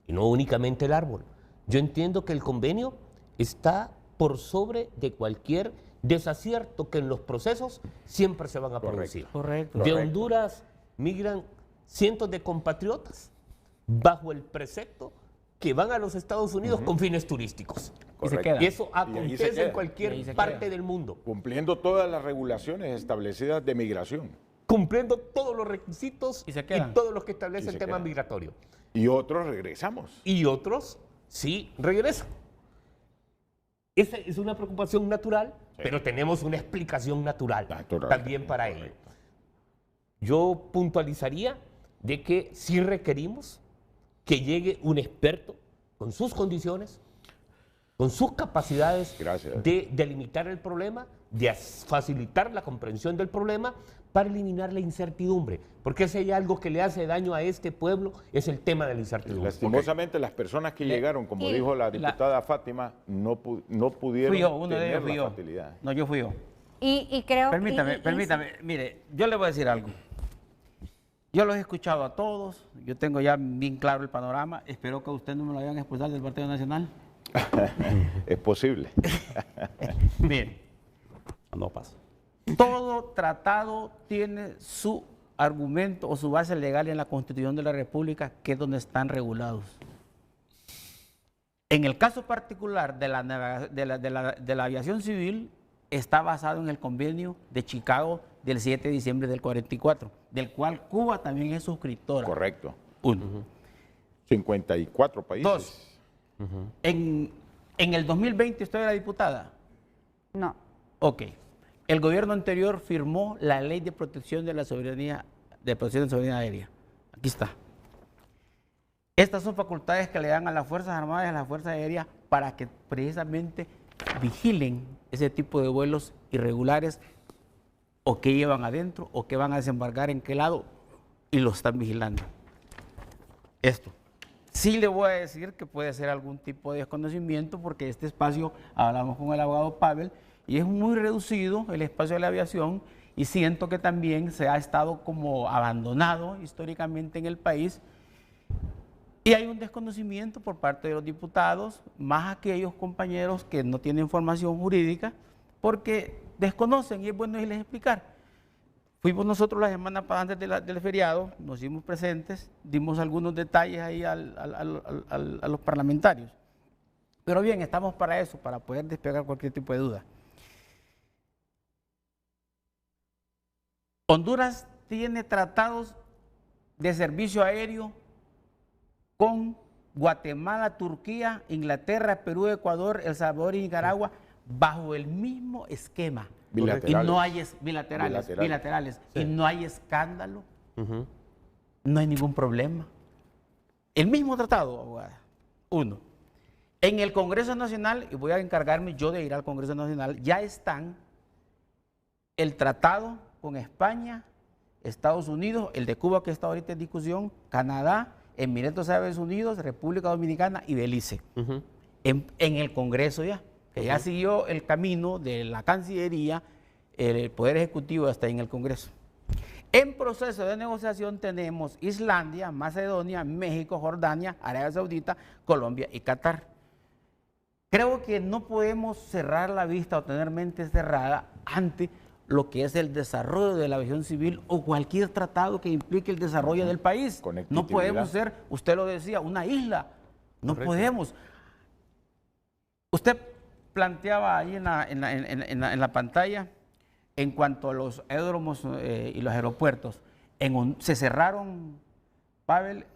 y no únicamente el árbol. Yo entiendo que el convenio está por sobre de cualquier desacierto que en los procesos siempre se van a producir. De Honduras migran cientos de compatriotas bajo el precepto que van a los Estados Unidos con fines turísticos. Correcto. Y eso acontece en cualquier parte del mundo. Cumpliendo todas las regulaciones establecidas de migración. Cumpliendo todos los requisitos y todos los que establece el tema migratorio. Y otros regresamos. Y otros sí regresan. Esa es una preocupación natural, pero tenemos una explicación natural también para ello. Yo puntualizaría de que sí requerimos que llegue un experto con sus condiciones, con sus capacidades de delimitar el problema, de facilitar la comprensión del problema para eliminar la incertidumbre. Porque si hay algo que le hace daño a este pueblo, es el tema de la incertidumbre. Lastimosamente, las personas que llegaron, como dijo la diputada Fátima, no pudieron tener la facilidad. No, yo fui yo. Y creo... Permítame, mire, yo le voy a decir algo. Yo los he escuchado a todos, yo tengo ya bien claro el panorama, espero que usted no me lo vayan a expulsar del Partido Nacional. Es posible. Bien, no pasa. Todo tratado tiene su argumento o su base legal en la Constitución de la República, que es donde están regulados. En el caso particular de la aviación civil, está basado en el convenio de Chicago del 7 de diciembre del 44, del cual Cuba también es suscriptora. Correcto. 1. 54 países. 2. En el 2020, ¿usted era diputada? No. Ok. El gobierno anterior firmó la Ley de Protección de la Soberanía, de Protección de Soberanía Aérea. Aquí está. Estas son facultades que le dan a las Fuerzas Armadas y a las Fuerzas Aéreas para que precisamente vigilen ese tipo de vuelos irregulares o que llevan adentro o que van a desembarcar en qué lado y lo están vigilando. Esto. Sí le voy a decir que puede ser algún tipo de desconocimiento porque este espacio, hablamos con el abogado Pavel, y es muy reducido el espacio de la aviación y siento que también se ha estado como abandonado históricamente en el país. Y hay un desconocimiento por parte de los diputados, más aquellos compañeros que no tienen formación jurídica, porque desconocen y es bueno irles explicar. Fuimos nosotros la semana antes del feriado, nos hicimos presentes, dimos algunos detalles ahí a los parlamentarios. Pero bien, estamos para eso, para poder despegar cualquier tipo de duda. Honduras tiene tratados de servicio aéreo con Guatemala, Turquía, Inglaterra, Perú, Ecuador, El Salvador y Nicaragua bajo el mismo esquema. Bilaterales. Y no hay bilaterales. Sí. Y no hay escándalo. No hay ningún problema. El mismo tratado, abogada. 1. En el Congreso Nacional, y voy a encargarme yo de ir al Congreso Nacional, ya están el tratado con España, Estados Unidos, el de Cuba que está ahorita en discusión, Canadá, Emiratos Árabes Unidos, República Dominicana y Belice. En el Congreso ya, que ya siguió el camino de la Cancillería, el Poder Ejecutivo hasta en el Congreso. En proceso de negociación tenemos Islandia, Macedonia, México, Jordania, Arabia Saudita, Colombia y Qatar. Creo que no podemos cerrar la vista o tener mente cerrada ante lo que es el desarrollo de la aviación civil o cualquier tratado que implique el desarrollo del país. No podemos ser, usted lo decía, una isla. No podemos. Usted planteaba ahí en la pantalla en cuanto a los aeródromos y los aeropuertos. Se cerraron, Pavel,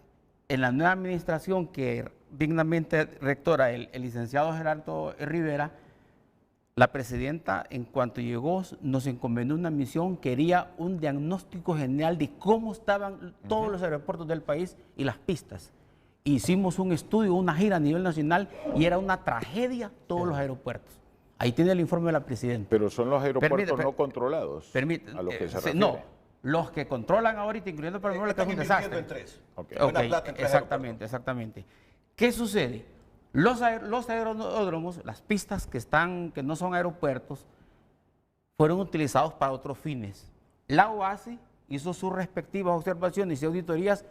en la nueva administración que dignamente rectora el licenciado Gerardo Rivera. La presidenta, en cuanto llegó, nos encomendó una misión, quería un diagnóstico general de cómo estaban todos los aeropuertos del país y las pistas. Hicimos un estudio, una gira a nivel nacional y era una tragedia todos los aeropuertos. Ahí tiene el informe de la presidenta. Pero son los aeropuertos no controlados a los que se refiere. No, los que controlan ahorita, incluyendo para el que es un desastre. Exactamente. ¿Qué sucede? Los aeródromos, las pistas que no son aeropuertos, fueron utilizados para otros fines. La OASI hizo sus respectivas observaciones y auditorías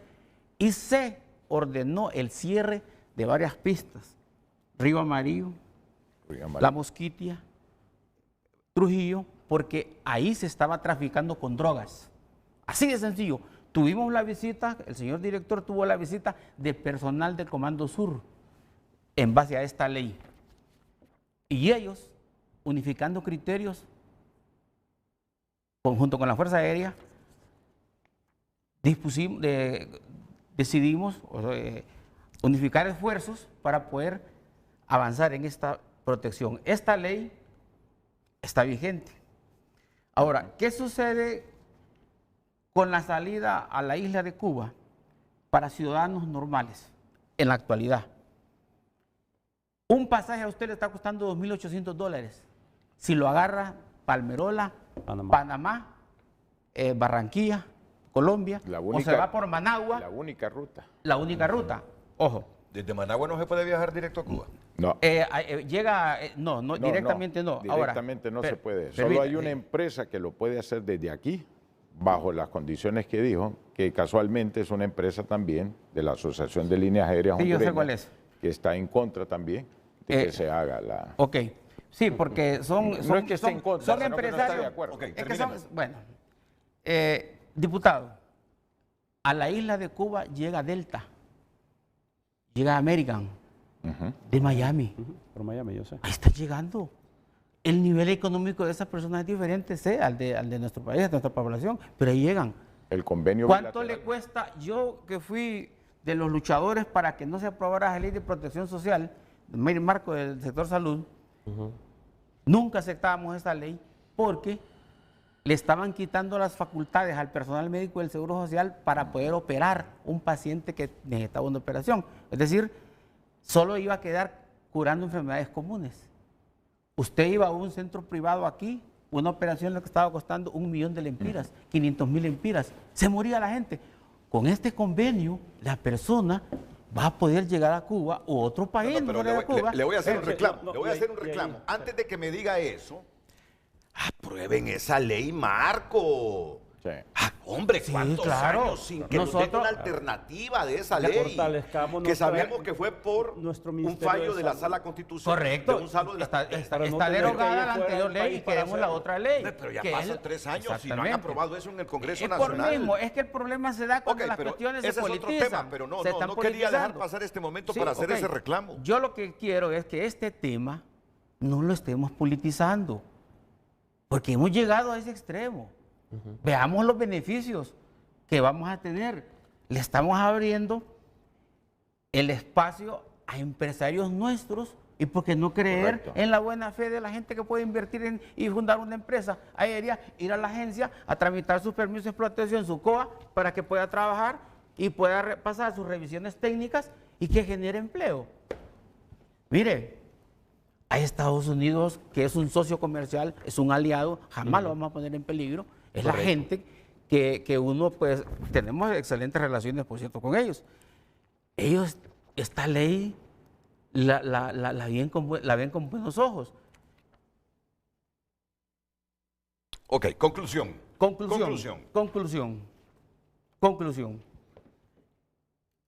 y se ordenó el cierre de varias pistas. Río Amarillo, La Mosquitia, Trujillo, porque ahí se estaba traficando con drogas. Así de sencillo. Tuvimos la visita, el señor director tuvo la visita de personal del Comando Sur, en base a esta ley. Y ellos, unificando criterios, junto con la Fuerza Aérea, decidimos unificar esfuerzos para poder avanzar en esta protección. Esta ley está vigente. Ahora, ¿qué sucede con la salida a la isla de Cuba para ciudadanos normales en la actualidad? Un pasaje a usted le está costando $2.800. Si lo agarra Palmerola, Panamá, Barranquilla, Colombia, o se va por Managua. La única ruta. La única ruta. Ojo. ¿Desde Managua no se puede viajar directo a Cuba? No. No, directamente no. Directamente no se puede. Solo hay una empresa que lo puede hacer desde aquí, bajo las condiciones que dijo, que casualmente es una empresa también de la Asociación de Líneas Aéreas Hondureñas. Sí, yo sé cuál es. Que está en contra también de que se haga la... Ok. Sí, porque son empresarios. No está de acuerdo. Okay, bueno, diputado, a la isla de Cuba llega Delta, llega American, de Miami. Por Miami, yo sé. Ahí está llegando. El nivel económico de esas personas es diferente, al de nuestro país, de nuestra población, pero ahí llegan. El convenio ¿Cuánto le cuesta? Yo que fui de los luchadores para que no se aprobara la ley de protección social, el marco del sector salud, nunca aceptábamos esa ley porque le estaban quitando las facultades al personal médico del Seguro Social para poder operar un paciente que necesitaba una operación. Es decir, solo iba a quedar curando enfermedades comunes. Usted iba a un centro privado aquí, una operación le estaba costando 1 millón de lempiras, 500,000 lempiras. Se moría la gente. Con este convenio, la persona va a poder llegar a Cuba u otro país. Pero le voy a hacer un reclamo. Le voy a hacer un reclamo. Antes de que me diga eso, aprueben esa ley marco. Sí. Hombre, ¿cuántos años sin que nos den una alternativa de esa ley? Que sabemos que fue por un fallo de la Sala Constitucional. Correcto. Está derogada la anterior ley y queremos la otra ley. Pero ya pasan 3 años y no han aprobado eso en el Congreso Nacional. Nacional. Mismo, es que el problema se da cuando las cuestiones se politizan. Ese es otro tema, pero no quería dejar pasar este momento para hacer ese reclamo. Yo lo que quiero es que este tema no lo estemos politizando, porque hemos llegado a ese extremo. Veamos los beneficios que vamos a tener. Le estamos abriendo el espacio a empresarios nuestros y por qué no creer en la buena fe de la gente que puede invertir y fundar una empresa aérea, ir a la agencia a tramitar sus permisos de explotación, su COA, para que pueda trabajar y pueda pasar sus revisiones técnicas y que genere empleo. Mire, a Estados Unidos, que es un socio comercial, es un aliado, jamás lo vamos a poner en peligro. Es la gente que uno, pues, tenemos excelentes relaciones, por cierto, con ellos. Ellos, esta ley, la ven con buenos ojos. Ok, conclusión. Conclusión.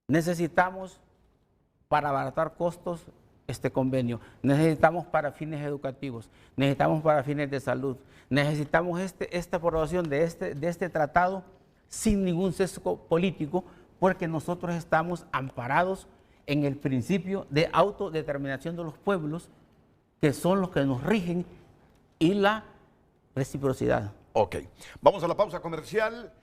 Necesitamos, para abaratar costos, este convenio. Necesitamos para fines educativos, necesitamos para fines de salud, necesitamos esta aprobación de este tratado sin ningún sesgo político, porque nosotros estamos amparados en el principio de autodeterminación de los pueblos, que son los que nos rigen, y la reciprocidad. Ok, vamos a la pausa comercial.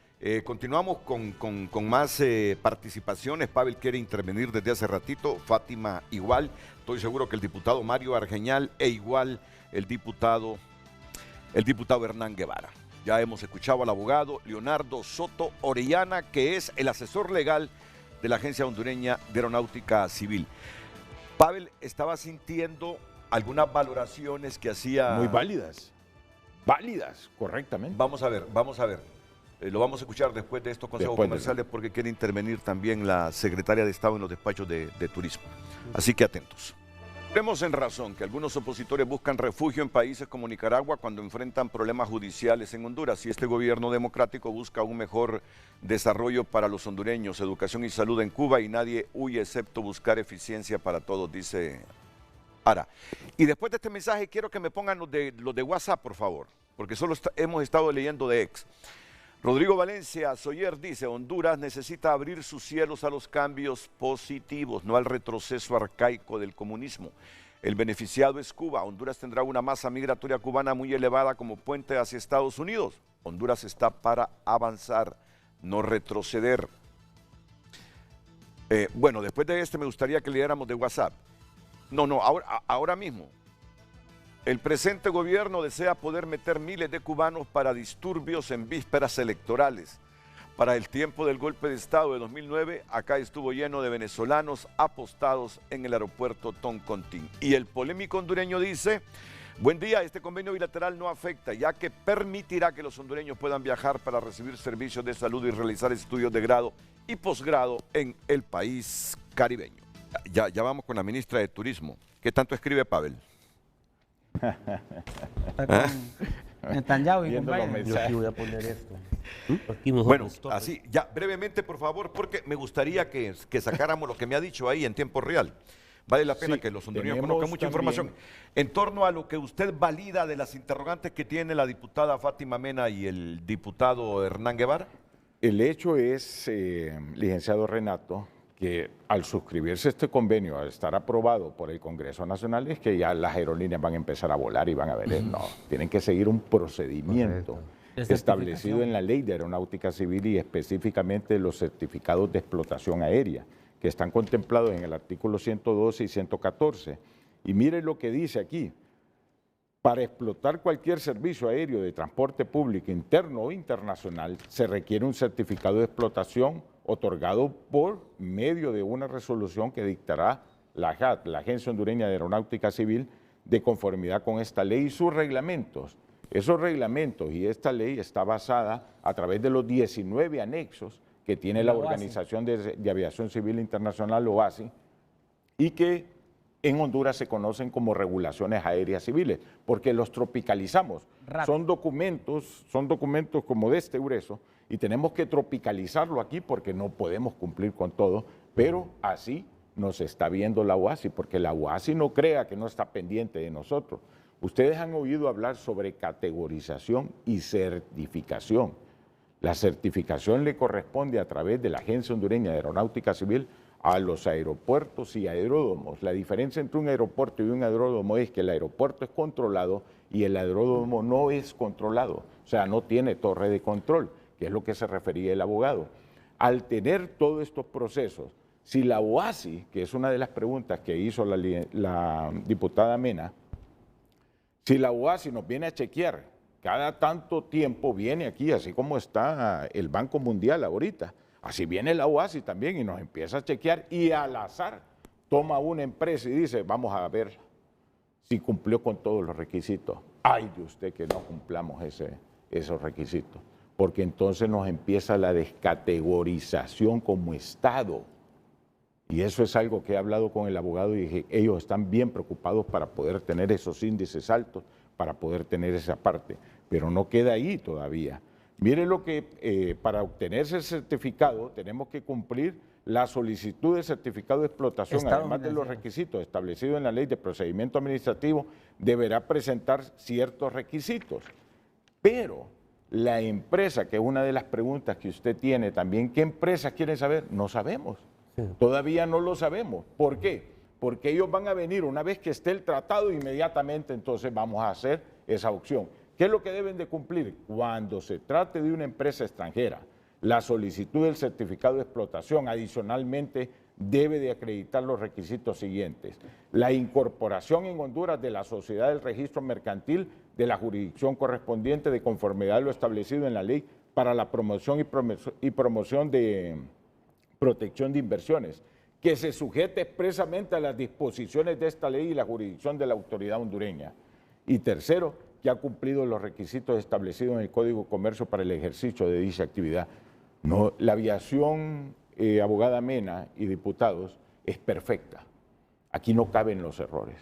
Continuamos con más participaciones. Pavel quiere intervenir desde hace ratito, Fátima igual, estoy seguro que el diputado Mario Argeñal e igual el diputado Hernán Guevara. Ya hemos escuchado al abogado Leonardo Soto Orellana, que es el asesor legal de la Agencia Hondureña de Aeronáutica Civil. Pavel, estaba sintiendo algunas valoraciones que hacía... Muy válidas, correctamente. Vamos a ver. Lo vamos a escuchar después de estos consejos comerciales porque quiere intervenir también la secretaria de Estado en los despachos de turismo. Así que atentos. Vemos en razón que algunos opositores buscan refugio en países como Nicaragua cuando enfrentan problemas judiciales en Honduras y este gobierno democrático busca un mejor desarrollo para los hondureños, educación y salud en Cuba y nadie huye excepto buscar eficiencia para todos, dice Ara. Y después de este mensaje quiero que me pongan los de WhatsApp, por favor, porque solo hemos estado leyendo de ex. Rodrigo Valencia Soyer dice, Honduras necesita abrir sus cielos a los cambios positivos, no al retroceso arcaico del comunismo. El beneficiado es Cuba. Honduras tendrá una masa migratoria cubana muy elevada como puente hacia Estados Unidos. Honduras está para avanzar, no retroceder. Bueno, después de me gustaría que leyéramos de WhatsApp. Ahora mismo. El presente gobierno desea poder meter miles de cubanos para disturbios en vísperas electorales. Para el tiempo del golpe de Estado de 2009, acá estuvo lleno de venezolanos apostados en el aeropuerto Toncontín. Y el polémico hondureño dice, buen día, este convenio bilateral no afecta, ya que permitirá que los hondureños puedan viajar para recibir servicios de salud y realizar estudios de grado y posgrado en el país caribeño. Ya vamos con la ministra de Turismo. ¿Qué tanto escribe Pavel? Netanyahu y Yo aquí voy a poner esto. Bueno, así, ya brevemente, por favor, porque me gustaría que sacáramos lo que me ha dicho ahí en tiempo real. Vale la pena que los hondureños conozcan mucha información. En torno a lo que usted valida de las interrogantes que tiene la diputada Fátima Mena y el diputado Hernán Guevara. El hecho es, licenciado Renato, que al suscribirse este convenio, al estar aprobado por el Congreso Nacional, es que ya las aerolíneas van a empezar a volar y van a ver, no, tienen que seguir un procedimiento establecido en la Ley de Aeronáutica Civil y específicamente los certificados de explotación aérea, que están contemplados en el artículo 112 y 114. Y mire lo que dice aquí. Para explotar cualquier servicio aéreo de transporte público interno o internacional, se requiere un certificado de explotación otorgado por medio de una resolución que dictará la AHAT, la Agencia Hondureña de Aeronáutica Civil, de conformidad con esta ley y sus reglamentos. Esos reglamentos y esta ley está basada a través de los 19 anexos que tiene la Organización de Aviación Civil Internacional, OASI, y que en Honduras se conocen como regulaciones aéreas civiles, porque los tropicalizamos. Son documentos como de este grueso, y tenemos que tropicalizarlo aquí porque no podemos cumplir con todo, pero así nos está viendo la OASI, porque la OASI no crea que no está pendiente de nosotros. Ustedes han oído hablar sobre categorización y certificación. La certificación le corresponde a través de la Agencia Hondureña de Aeronáutica Civil a los aeropuertos y aeródromos. La diferencia entre un aeropuerto y un aeródromo es que el aeropuerto es controlado y el aeródromo no es controlado, o sea, no tiene torre de control, que es lo que se refería el abogado. Al tener todos estos procesos, si la OASI, que es una de las preguntas que hizo la diputada Mena, si la OASI nos viene a chequear, cada tanto tiempo viene aquí, así como está el Banco Mundial ahorita, así viene la OASI también y nos empieza a chequear y al azar toma una empresa y dice, vamos a ver si cumplió con todos los requisitos. Ay de usted que no cumplamos esos requisitos, porque entonces nos empieza la descategorización como Estado. Y eso es algo que he hablado con el abogado y dije, ellos están bien preocupados para poder tener esos índices altos, para poder tener esa parte, pero no queda ahí todavía. Mire lo que para obtener ese certificado tenemos que cumplir la solicitud de certificado de explotación, además de los requisitos establecidos en la Ley de Procedimiento Administrativo, deberá presentar ciertos requisitos. Pero la empresa, que es una de las preguntas que usted tiene también, ¿qué empresas quieren saber? No sabemos. Todavía no lo sabemos. ¿Por qué? Porque ellos van a venir una vez que esté el tratado, inmediatamente entonces vamos a hacer esa opción. ¿Qué es lo que deben de cumplir? Cuando se trate de una empresa extranjera, la solicitud del certificado de explotación adicionalmente debe de acreditar los requisitos siguientes. La incorporación en Honduras de la sociedad del registro mercantil de la jurisdicción correspondiente de conformidad a lo establecido en la ley para la promoción y promoción de protección de inversiones, que se sujete expresamente a las disposiciones de esta ley y la jurisdicción de la autoridad hondureña. Y tercero, que ha cumplido los requisitos establecidos en el Código de Comercio para el ejercicio de dicha actividad. No, la aviación, abogada Mena y diputados, es perfecta. Aquí no caben los errores.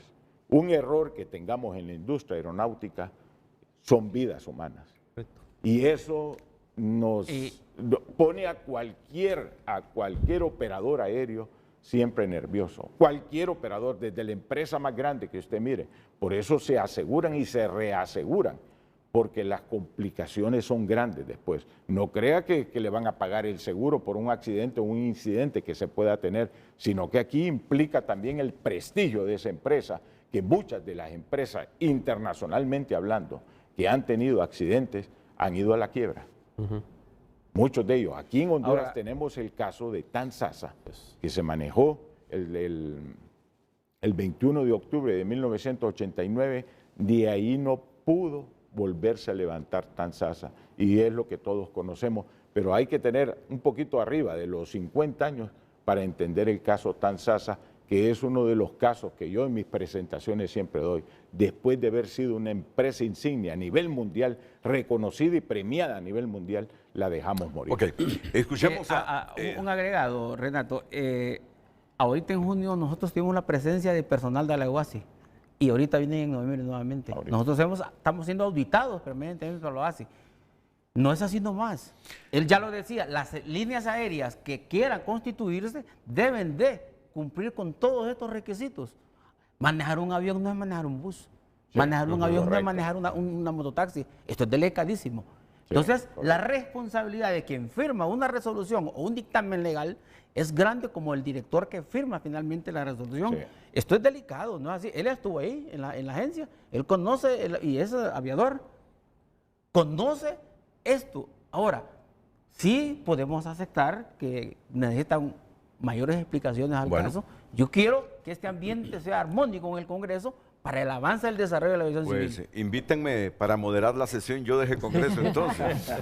Un error que tengamos en la industria aeronáutica son vidas humanas. Y eso nos pone a cualquier operador aéreo siempre nervioso. Cualquier operador, desde la empresa más grande que usted mire. Por eso se aseguran y se reaseguran, porque las complicaciones son grandes después. No crea que le van a pagar el seguro por un accidente o un incidente que se pueda tener, sino que aquí implica también el prestigio de esa empresa, que muchas de las empresas, internacionalmente hablando, que han tenido accidentes, han ido a la quiebra. Muchos de ellos. Aquí en Honduras tenemos el caso de TANZASA, que se manejó el 21 de octubre de 1989, de ahí no pudo volverse a levantar TANZASA, y es lo que todos conocemos, pero hay que tener un poquito arriba de los 50 años para entender el caso TANZASA, que es uno de los casos que yo en mis presentaciones siempre doy, después de haber sido una empresa insignia a nivel mundial, reconocida y premiada a nivel mundial, la dejamos morir. Ok, escuchemos un agregado, Renato. Ahorita en junio nosotros tuvimos la presencia de personal de la UASI y ahorita vienen en noviembre nuevamente. Nosotros estamos siendo auditados permanentemente por la UASI. No es así nomás. Él ya lo decía, las líneas aéreas que quieran constituirse deben de cumplir con todos estos requisitos. Manejar un avión no es manejar un bus. Sí, manejar un avión no es manejar una mototaxi. Esto es delicadísimo. Sí, entonces, la responsabilidad de quien firma una resolución o un dictamen legal es grande como el director que firma finalmente la resolución. Sí. Esto es delicado, ¿no es así? Él estuvo ahí en la agencia, él conoce, y es aviador, conoce esto. Ahora, sí podemos aceptar que necesitan mayores explicaciones al caso. Yo quiero que este ambiente sea armónico en el Congreso para el avance del desarrollo de la aviación civil. Invítenme para moderar la sesión yo desde el Congreso entonces.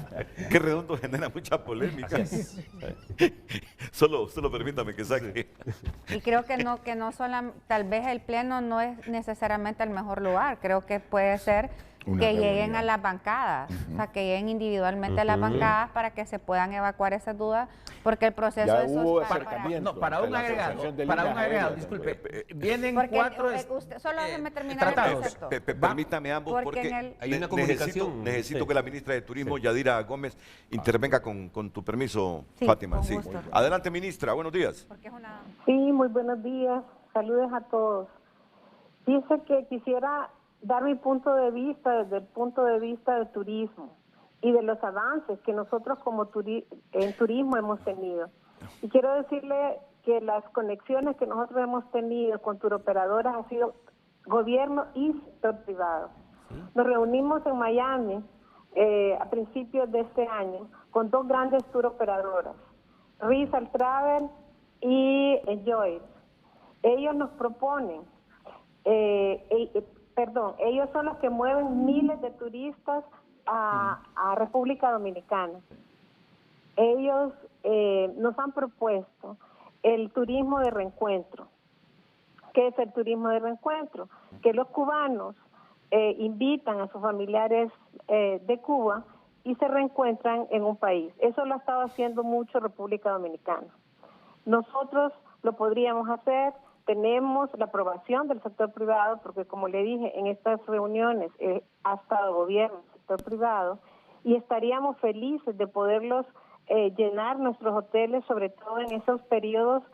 Qué redondo genera mucha polémica. Solo permítame que saque. Y creo que no solo, tal vez el Pleno no es necesariamente el mejor lugar. Creo que puede ser que lleguen a las bancadas, o sea, que lleguen individualmente a las bancadas para que se puedan evacuar esas dudas, porque el proceso de hubo acercamiento. Para un agregado, disculpe, vienen porque 4 solo déjeme terminar el concepto. Permítame ambos, porque hay una comunicación. Necesito que la ministra de Turismo, Yadira Gómez, intervenga con tu permiso, Fátima. Sí. Adelante, ministra, buenos días. Sí, muy buenos días, saludos a todos. Dice que quisiera dar mi punto de vista desde el punto de vista del turismo y de los avances que nosotros como en turismo hemos tenido. Y quiero decirle que las conexiones que nosotros hemos tenido con turoperadoras ha sido gobierno y sector privado. Nos reunimos en Miami a principios de este año con 2 grandes turoperadoras, Rizal Travel y Enjoy. Ellos nos proponen ellos son los que mueven miles de turistas a República Dominicana. Ellos nos han propuesto el turismo de reencuentro. ¿Qué es el turismo de reencuentro? Que los cubanos invitan a sus familiares de Cuba y se reencuentran en un país. Eso lo ha estado haciendo mucho República Dominicana. Nosotros lo podríamos hacer. Tenemos la aprobación del sector privado, porque como le dije, en estas reuniones ha estado gobierno, sector privado, y estaríamos felices de poderlos llenar nuestros hoteles, sobre todo en esos periodos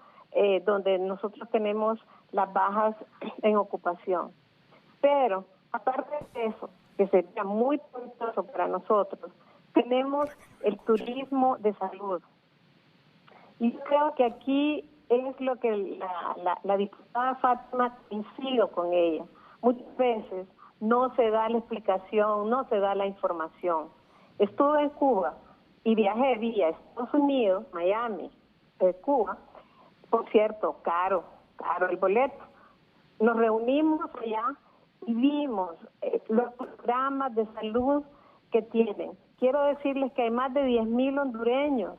donde nosotros tenemos las bajas en ocupación. Pero, aparte de eso, que sería muy provechoso para nosotros, tenemos el turismo de salud. Y creo que aquí es lo que la diputada Fátima coincido con ella. Muchas veces no se da la explicación, no se da la información. Estuve en Cuba y viajé vía Estados Unidos, Miami, Cuba. Por cierto, caro el boleto. Nos reunimos allá y vimos los programas de salud que tienen. Quiero decirles que hay más de 10,000 hondureños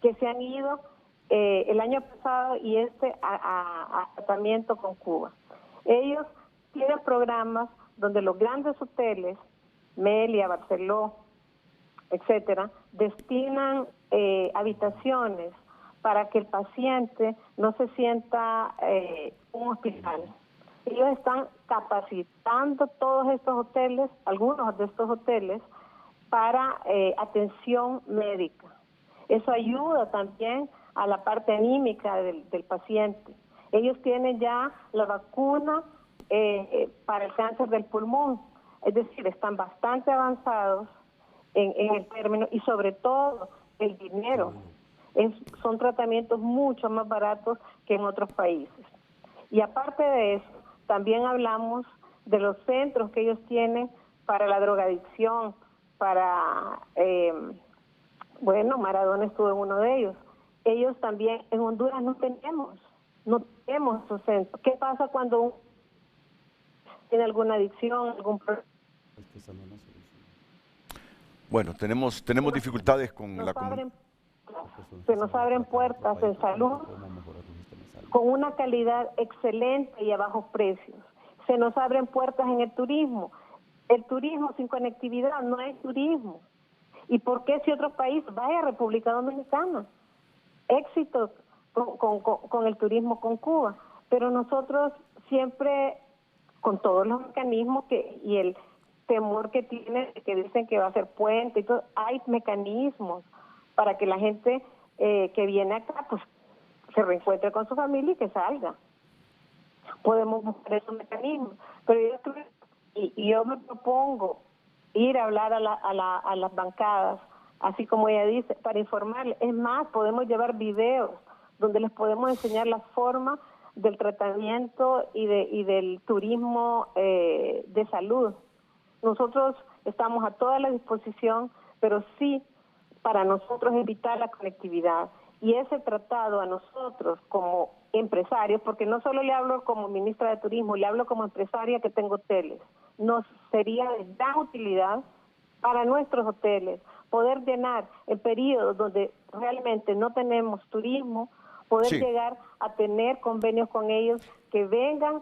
que se han ido el año pasado y a tratamiento con Cuba. Ellos tienen programas donde los grandes hoteles, Melia, Barceló, etcétera, destinan habitaciones para que el paciente no se sienta un hospital. Ellos están capacitando todos estos hoteles, algunos de estos hoteles, para atención médica. Eso ayuda también a la parte anímica del paciente. Ellos tienen ya la vacuna para el cáncer del pulmón. Es decir, están bastante avanzados en el término y sobre todo el dinero. Son tratamientos mucho más baratos que en otros países. Y aparte de eso, también hablamos de los centros que ellos tienen para la drogadicción, para, Maradona estuvo en uno de ellos. Ellos también, en Honduras no tenemos esos centros. ¿Qué pasa cuando uno tiene alguna adicción, algún problema? Bueno, tenemos dificultades con la comunidad. Se nos abren puertas en salud con una calidad excelente y a bajos precios. Se nos abren puertas en el turismo. El turismo sin conectividad no es turismo. ¿Y por qué si otro país? Vaya, República Dominicana. Éxito con el turismo con Cuba. Pero nosotros siempre, con todos los mecanismos y el temor que tienen, que dicen que va a ser puente y todo, hay mecanismos para que la gente que viene acá pues se reencuentre con su familia y que salga. Podemos buscar esos mecanismos, pero yo me propongo ir a hablar a las bancadas, así como ella dice, para informarles. Es más, podemos llevar videos donde les podemos enseñar la forma del tratamiento y del turismo de salud. Nosotros estamos a toda la disposición, pero sí, para nosotros es vital la conectividad. Y ese tratado a nosotros como empresarios, porque no solo le hablo como ministra de Turismo, le hablo como empresaria que tengo hoteles, nos sería de gran utilidad para nuestros hoteles poder llenar el periodo donde realmente no tenemos turismo, poder llegar a tener convenios con ellos, que vengan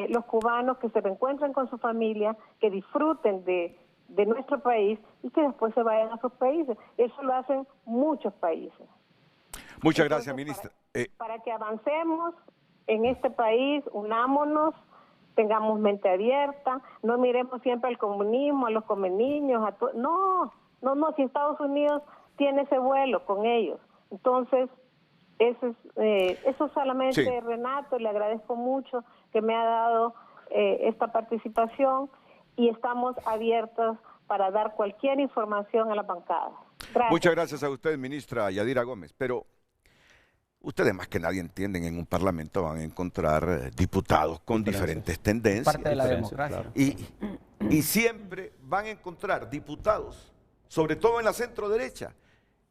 los cubanos, que se reencuentren con su familia, que disfruten de nuestro país y que después se vayan a sus países. Eso lo hacen muchos países. Muchas gracias, ministra. Para que avancemos en este país, unámonos, tengamos mente abierta, no miremos siempre al comunismo, a los comeniños, no, si Estados Unidos tiene ese vuelo con ellos. Entonces, eso solamente, sí. Renato, le agradezco mucho que me ha dado esta participación y estamos abiertos para dar cualquier información a la bancada. Gracias. Muchas gracias a usted, ministra Yadira Gómez, pero ustedes más que nadie entienden, en un parlamento van a encontrar diputados con diferentes tendencias. Parte de la democracia. Y siempre van a encontrar diputados, sobre todo en la centro derecha,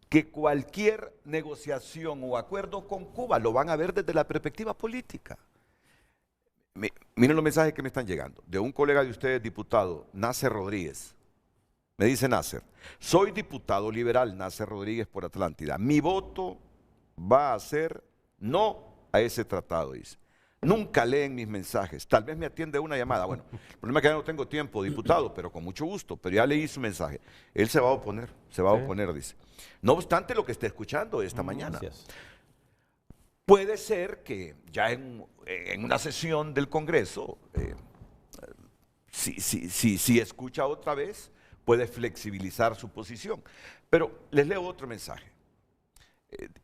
que cualquier negociación o acuerdo con Cuba lo van a ver desde la perspectiva política. Miren los mensajes que me están llegando. De un colega de ustedes, diputado, Nasser Rodríguez. Me dice Nasser, soy diputado liberal, Nasser Rodríguez, por Atlántida. Mi voto va a ser no a ese tratado, dice. Nunca leen mis mensajes, tal vez me atiende una llamada. Bueno, el problema es que ya no tengo tiempo, diputado, pero con mucho gusto, pero ya leí su mensaje. Él se va a oponer, dice. No obstante lo que esté escuchando esta mañana. Gracias. Puede ser que ya en una sesión del Congreso, si escucha otra vez, puede flexibilizar su posición. Pero les leo otro mensaje.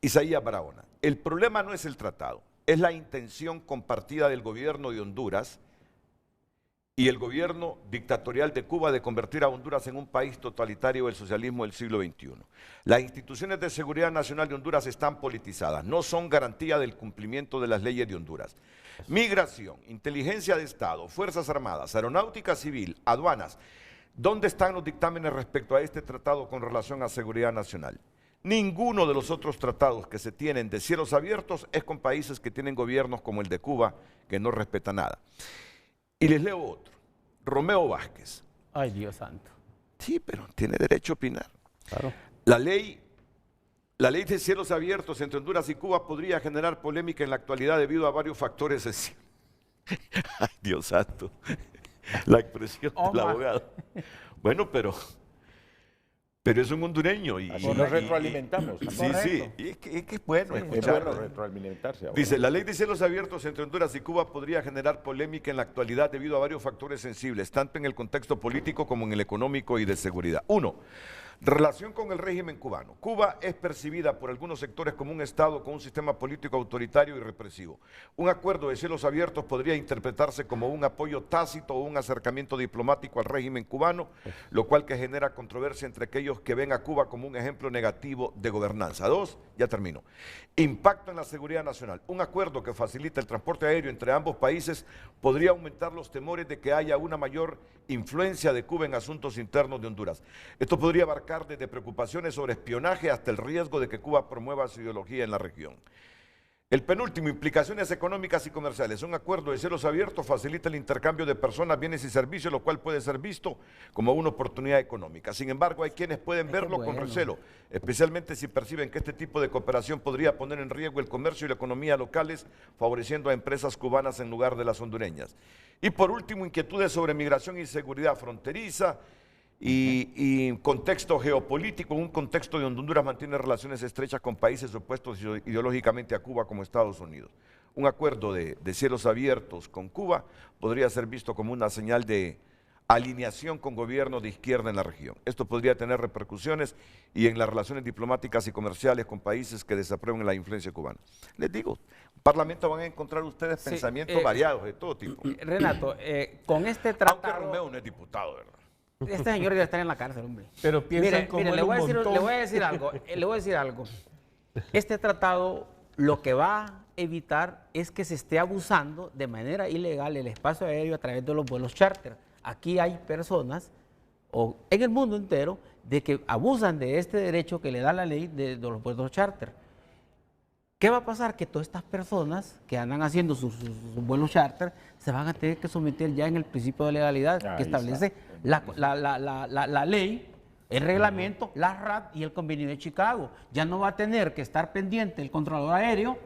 Isaías Barahona, el problema no es el tratado, es la intención compartida del gobierno de Honduras y el gobierno dictatorial de Cuba de convertir a Honduras en un país totalitario del socialismo del siglo XXI. Las instituciones de seguridad nacional de Honduras están politizadas, no son garantía del cumplimiento de las leyes de Honduras. Migración, inteligencia de Estado, Fuerzas Armadas, Aeronáutica Civil, aduanas. ¿Dónde están los dictámenes respecto a este tratado con relación a seguridad nacional? Ninguno de los otros tratados que se tienen de cielos abiertos es con países que tienen gobiernos como el de Cuba, que no respeta nada. Y les leo otro. Romeo Vázquez. Ay, Dios santo. Sí, pero tiene derecho a opinar. Claro. La ley de cielos abiertos entre Honduras y Cuba podría generar polémica en la actualidad debido a varios factores sensibles. Ay, Dios santo. La expresión del abogado. Bueno, pero es un hondureño. Y nos retroalimentamos. Sí, y es que es bueno escuchar. Es bueno retroalimentarse. Dice, la ley de cielos abiertos entre Honduras y Cuba podría generar polémica en la actualidad debido a varios factores sensibles, tanto en el contexto político como en el económico y de seguridad. 1. Relación con el régimen cubano. Cuba es percibida por algunos sectores como un Estado con un sistema político autoritario y represivo. Un acuerdo de cielos abiertos podría interpretarse como un apoyo tácito o un acercamiento diplomático al régimen cubano, lo cual que genera controversia entre aquellos que ven a Cuba como un ejemplo negativo de gobernanza. 2, ya termino. Impacto en la seguridad nacional. Un acuerdo que facilita el transporte aéreo entre ambos países podría aumentar los temores de que haya una mayor influencia de Cuba en asuntos internos de Honduras. Esto podría abarcar desde preocupaciones sobre espionaje hasta el riesgo de que Cuba promueva su ideología en la región. El penúltimo, implicaciones económicas y comerciales. Un acuerdo de cielos abiertos facilita el intercambio de personas, bienes y servicios, lo cual puede ser visto como una oportunidad económica. Sin embargo, hay quienes pueden verlo con recelo, especialmente si perciben que este tipo de cooperación podría poner en riesgo el comercio y la economía locales, favoreciendo a empresas cubanas en lugar de las hondureñas. Y por último, inquietudes sobre migración y seguridad fronteriza. Y contexto geopolítico, un contexto donde Honduras mantiene relaciones estrechas con países opuestos ideológicamente a Cuba como Estados Unidos. Un acuerdo de cielos abiertos con Cuba podría ser visto como una señal de alineación con gobiernos de izquierda en la región. Esto podría tener repercusiones y en las relaciones diplomáticas y comerciales con países que desaprueben la influencia cubana. Les digo, en Parlamento van a encontrar ustedes pensamientos variados de todo tipo. Renato, con este tratado... Aunque Romeo no es diputado, ¿verdad? Este señor debe estar en la cárcel, hombre. Pero piensan como le voy a decir algo. Este tratado lo que va a evitar es que se esté abusando de manera ilegal el espacio aéreo a través de los vuelos charter. Aquí hay personas, en el mundo entero, de que abusan de este derecho que le da la ley de los vuelos charter. ¿Qué va a pasar? Que todas estas personas que andan haciendo sus vuelos charter se van a tener que someter ya en el principio de legalidad que establece la ley, el reglamento, la RAT y el convenio de Chicago. Ya no va a tener que estar pendiente el controlador aéreo,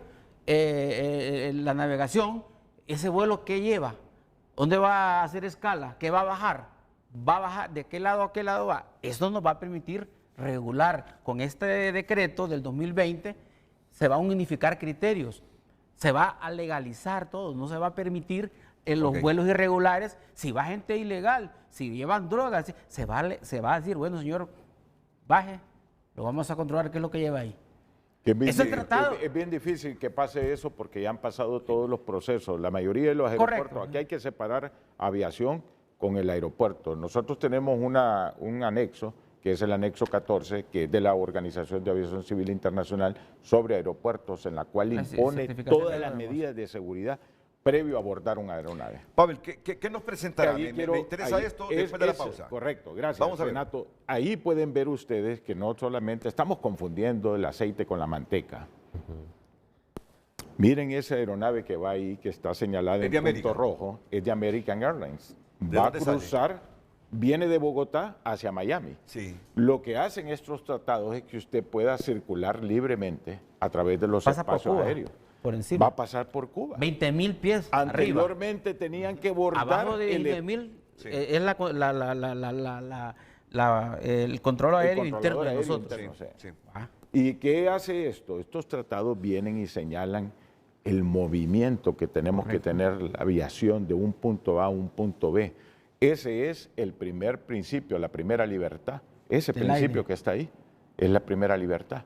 la navegación, ese vuelo que lleva, dónde va a hacer escala, qué va a bajar, de qué lado a qué lado va. Eso nos va a permitir regular con este decreto del 2020. Se va a unificar criterios, se va a legalizar todo, no se va a permitir en los vuelos irregulares, si va gente ilegal, si llevan drogas, se va a decir, bueno señor, baje, lo vamos a controlar, ¿qué es lo que lleva ahí? Es bien difícil que pase eso porque ya han pasado todos los procesos, la mayoría de los aeropuertos. Correcto. Aquí hay que separar aviación con el aeropuerto. Nosotros tenemos un anexo, que es el anexo 14, que es de la Organización de Aviación Civil Internacional sobre aeropuertos, en la cual impone todas las medidas de seguridad previo a abordar una aeronave. Pavel, ¿qué nos presentará? Me interesa esto después de la pausa. Correcto, gracias. Vamos a ver. Renato. Ahí pueden ver ustedes que no solamente estamos confundiendo el aceite con la manteca. Miren esa aeronave que va ahí, que está señalada en punto rojo, es de American Airlines. Va a cruzar... Viene de Bogotá hacia Miami. Sí. Lo que hacen estos tratados es que usted pueda circular libremente a través de los espacios aéreos. Por encima. Va a pasar por Cuba. 20.000 pies Anteriormente arriba. Tenían que bordar... Abajo de 20.000 es el control aéreo interno de nosotros. ¿Y qué hace esto? Estos tratados vienen y señalan el movimiento que tenemos que tener la aviación de un punto A a un punto B. Ese es el primer principio, la primera libertad. Ese principio que está ahí es la primera libertad.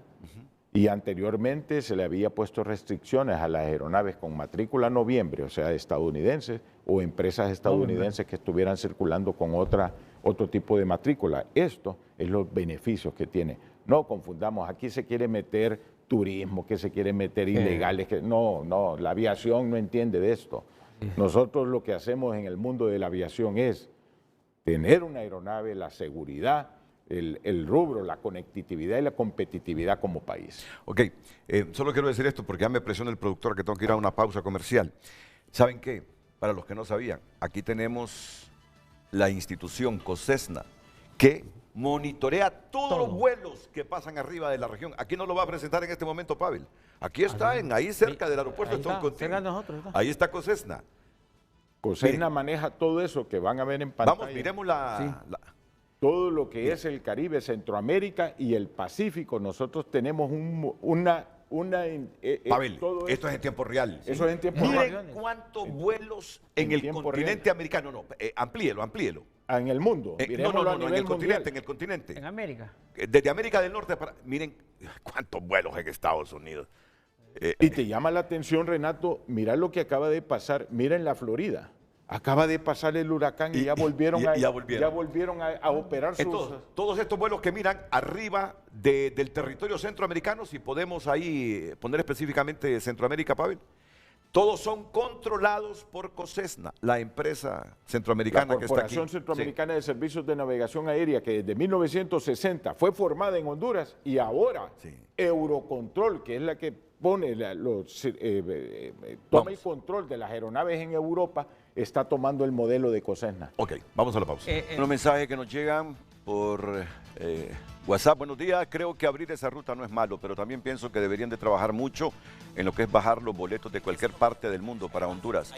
Y anteriormente se le había puesto restricciones a las aeronaves con matrícula noviembre, o sea, estadounidenses o empresas estadounidenses que estuvieran circulando con otro tipo de matrícula. Esto es los beneficios que tiene. No confundamos, aquí se quiere meter turismo, que se quiere meter ilegales. No, la aviación no entiende de esto. Nosotros lo que hacemos en el mundo de la aviación es tener una aeronave, la seguridad, el rubro, la conectividad y la competitividad como país. Ok, solo quiero decir esto porque ya me presiona el productor que tengo que ir a una pausa comercial. ¿Saben qué? Para los que no sabían, aquí tenemos la institución COSESNA que monitorea todos los vuelos que pasan arriba de la región. Aquí no lo va a presentar en este momento Pavel. Aquí está, ahí cerca del aeropuerto. Ahí está COSESNA. COSESNA maneja todo eso que van a ver en pantalla. Vamos, miremos todo lo que es el Caribe, Centroamérica y el Pacífico. Nosotros tenemos Pavel, esto es en tiempo real. Eso es en tiempo real. Miren cuántos vuelos en el continente americano. No, amplíelo. en el mundo. No, en el continente. En América. Desde América del Norte para... Miren cuántos vuelos en Estados Unidos. Y te llama la atención, Renato, mira lo que acaba de pasar. Mira en la Florida. Acaba de pasar el huracán y ya volvieron a operar Entonces, todos estos vuelos que miran arriba del territorio centroamericano, si podemos ahí poner específicamente Centroamérica, Pavel, todos son controlados por COSESNA, la empresa centroamericana que está aquí. La Corporación Centroamericana de Servicios de Navegación Aérea, que desde 1960 fue formada en Honduras y ahora Eurocontrol, que es la que pone toma el control de las aeronaves en Europa, está tomando el modelo de COSESNA. Ok, vamos a la pausa. Unos mensajes que nos llegan por WhatsApp. Buenos días, creo que abrir esa ruta no es malo, pero también pienso que deberían de trabajar mucho en lo que es bajar los boletos de cualquier parte del mundo para Honduras.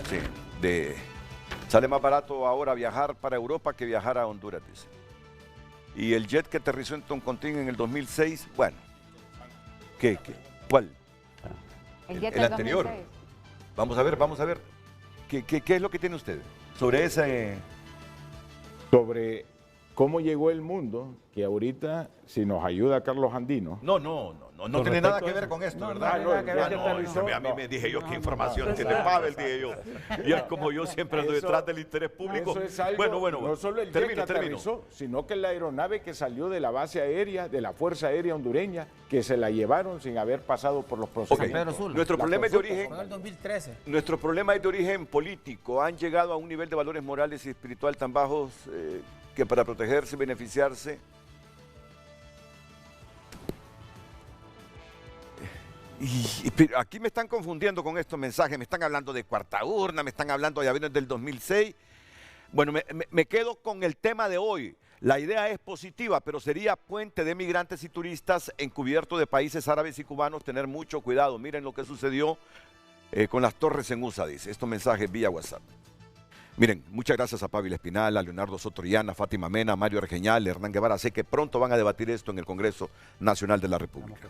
Sí, sale más barato ahora viajar para Europa que viajar a Honduras, dice. Y el jet que aterrizó en Toncontín en el 2006, bueno, ¿cuál? El anterior. 2006. Vamos a ver. ¿Qué es lo que tiene usted sobre ese? Sobre cómo llegó el mundo, que ahorita, si nos ayuda Carlos Andino. No tiene nada que ver con esto, ¿verdad? A mí me dije yo, ¿qué información tiene Pavel? Dije yo. Y es como yo siempre ando detrás del interés público. Eso es algo, bueno, no solo el jet que aterrizó, sino que la aeronave que salió de la base aérea, de la Fuerza Aérea Hondureña, que se la llevaron sin haber pasado por los procedimientos. Nuestro problema es de origen. Fue en el 2013. Nuestro problema es de origen político. Han llegado a un nivel de valores morales y espiritual tan bajos que para protegerse y beneficiarse. Y aquí me están confundiendo con estos mensajes, me están hablando de cuarta urna, me están hablando de aviones del 2006. Bueno, me quedo con el tema de hoy. La idea es positiva, pero sería puente de migrantes y turistas encubierto de países árabes y cubanos, tener mucho cuidado. Miren lo que sucedió con las torres en USA, dice. Estos mensajes vía WhatsApp. Miren, muchas gracias a Pavel Espinal, a Leonardo Sotoriana, Fátima Mena, Mario Argeñal, Hernán Guevara. Sé que pronto van a debatir esto en el Congreso Nacional de la República.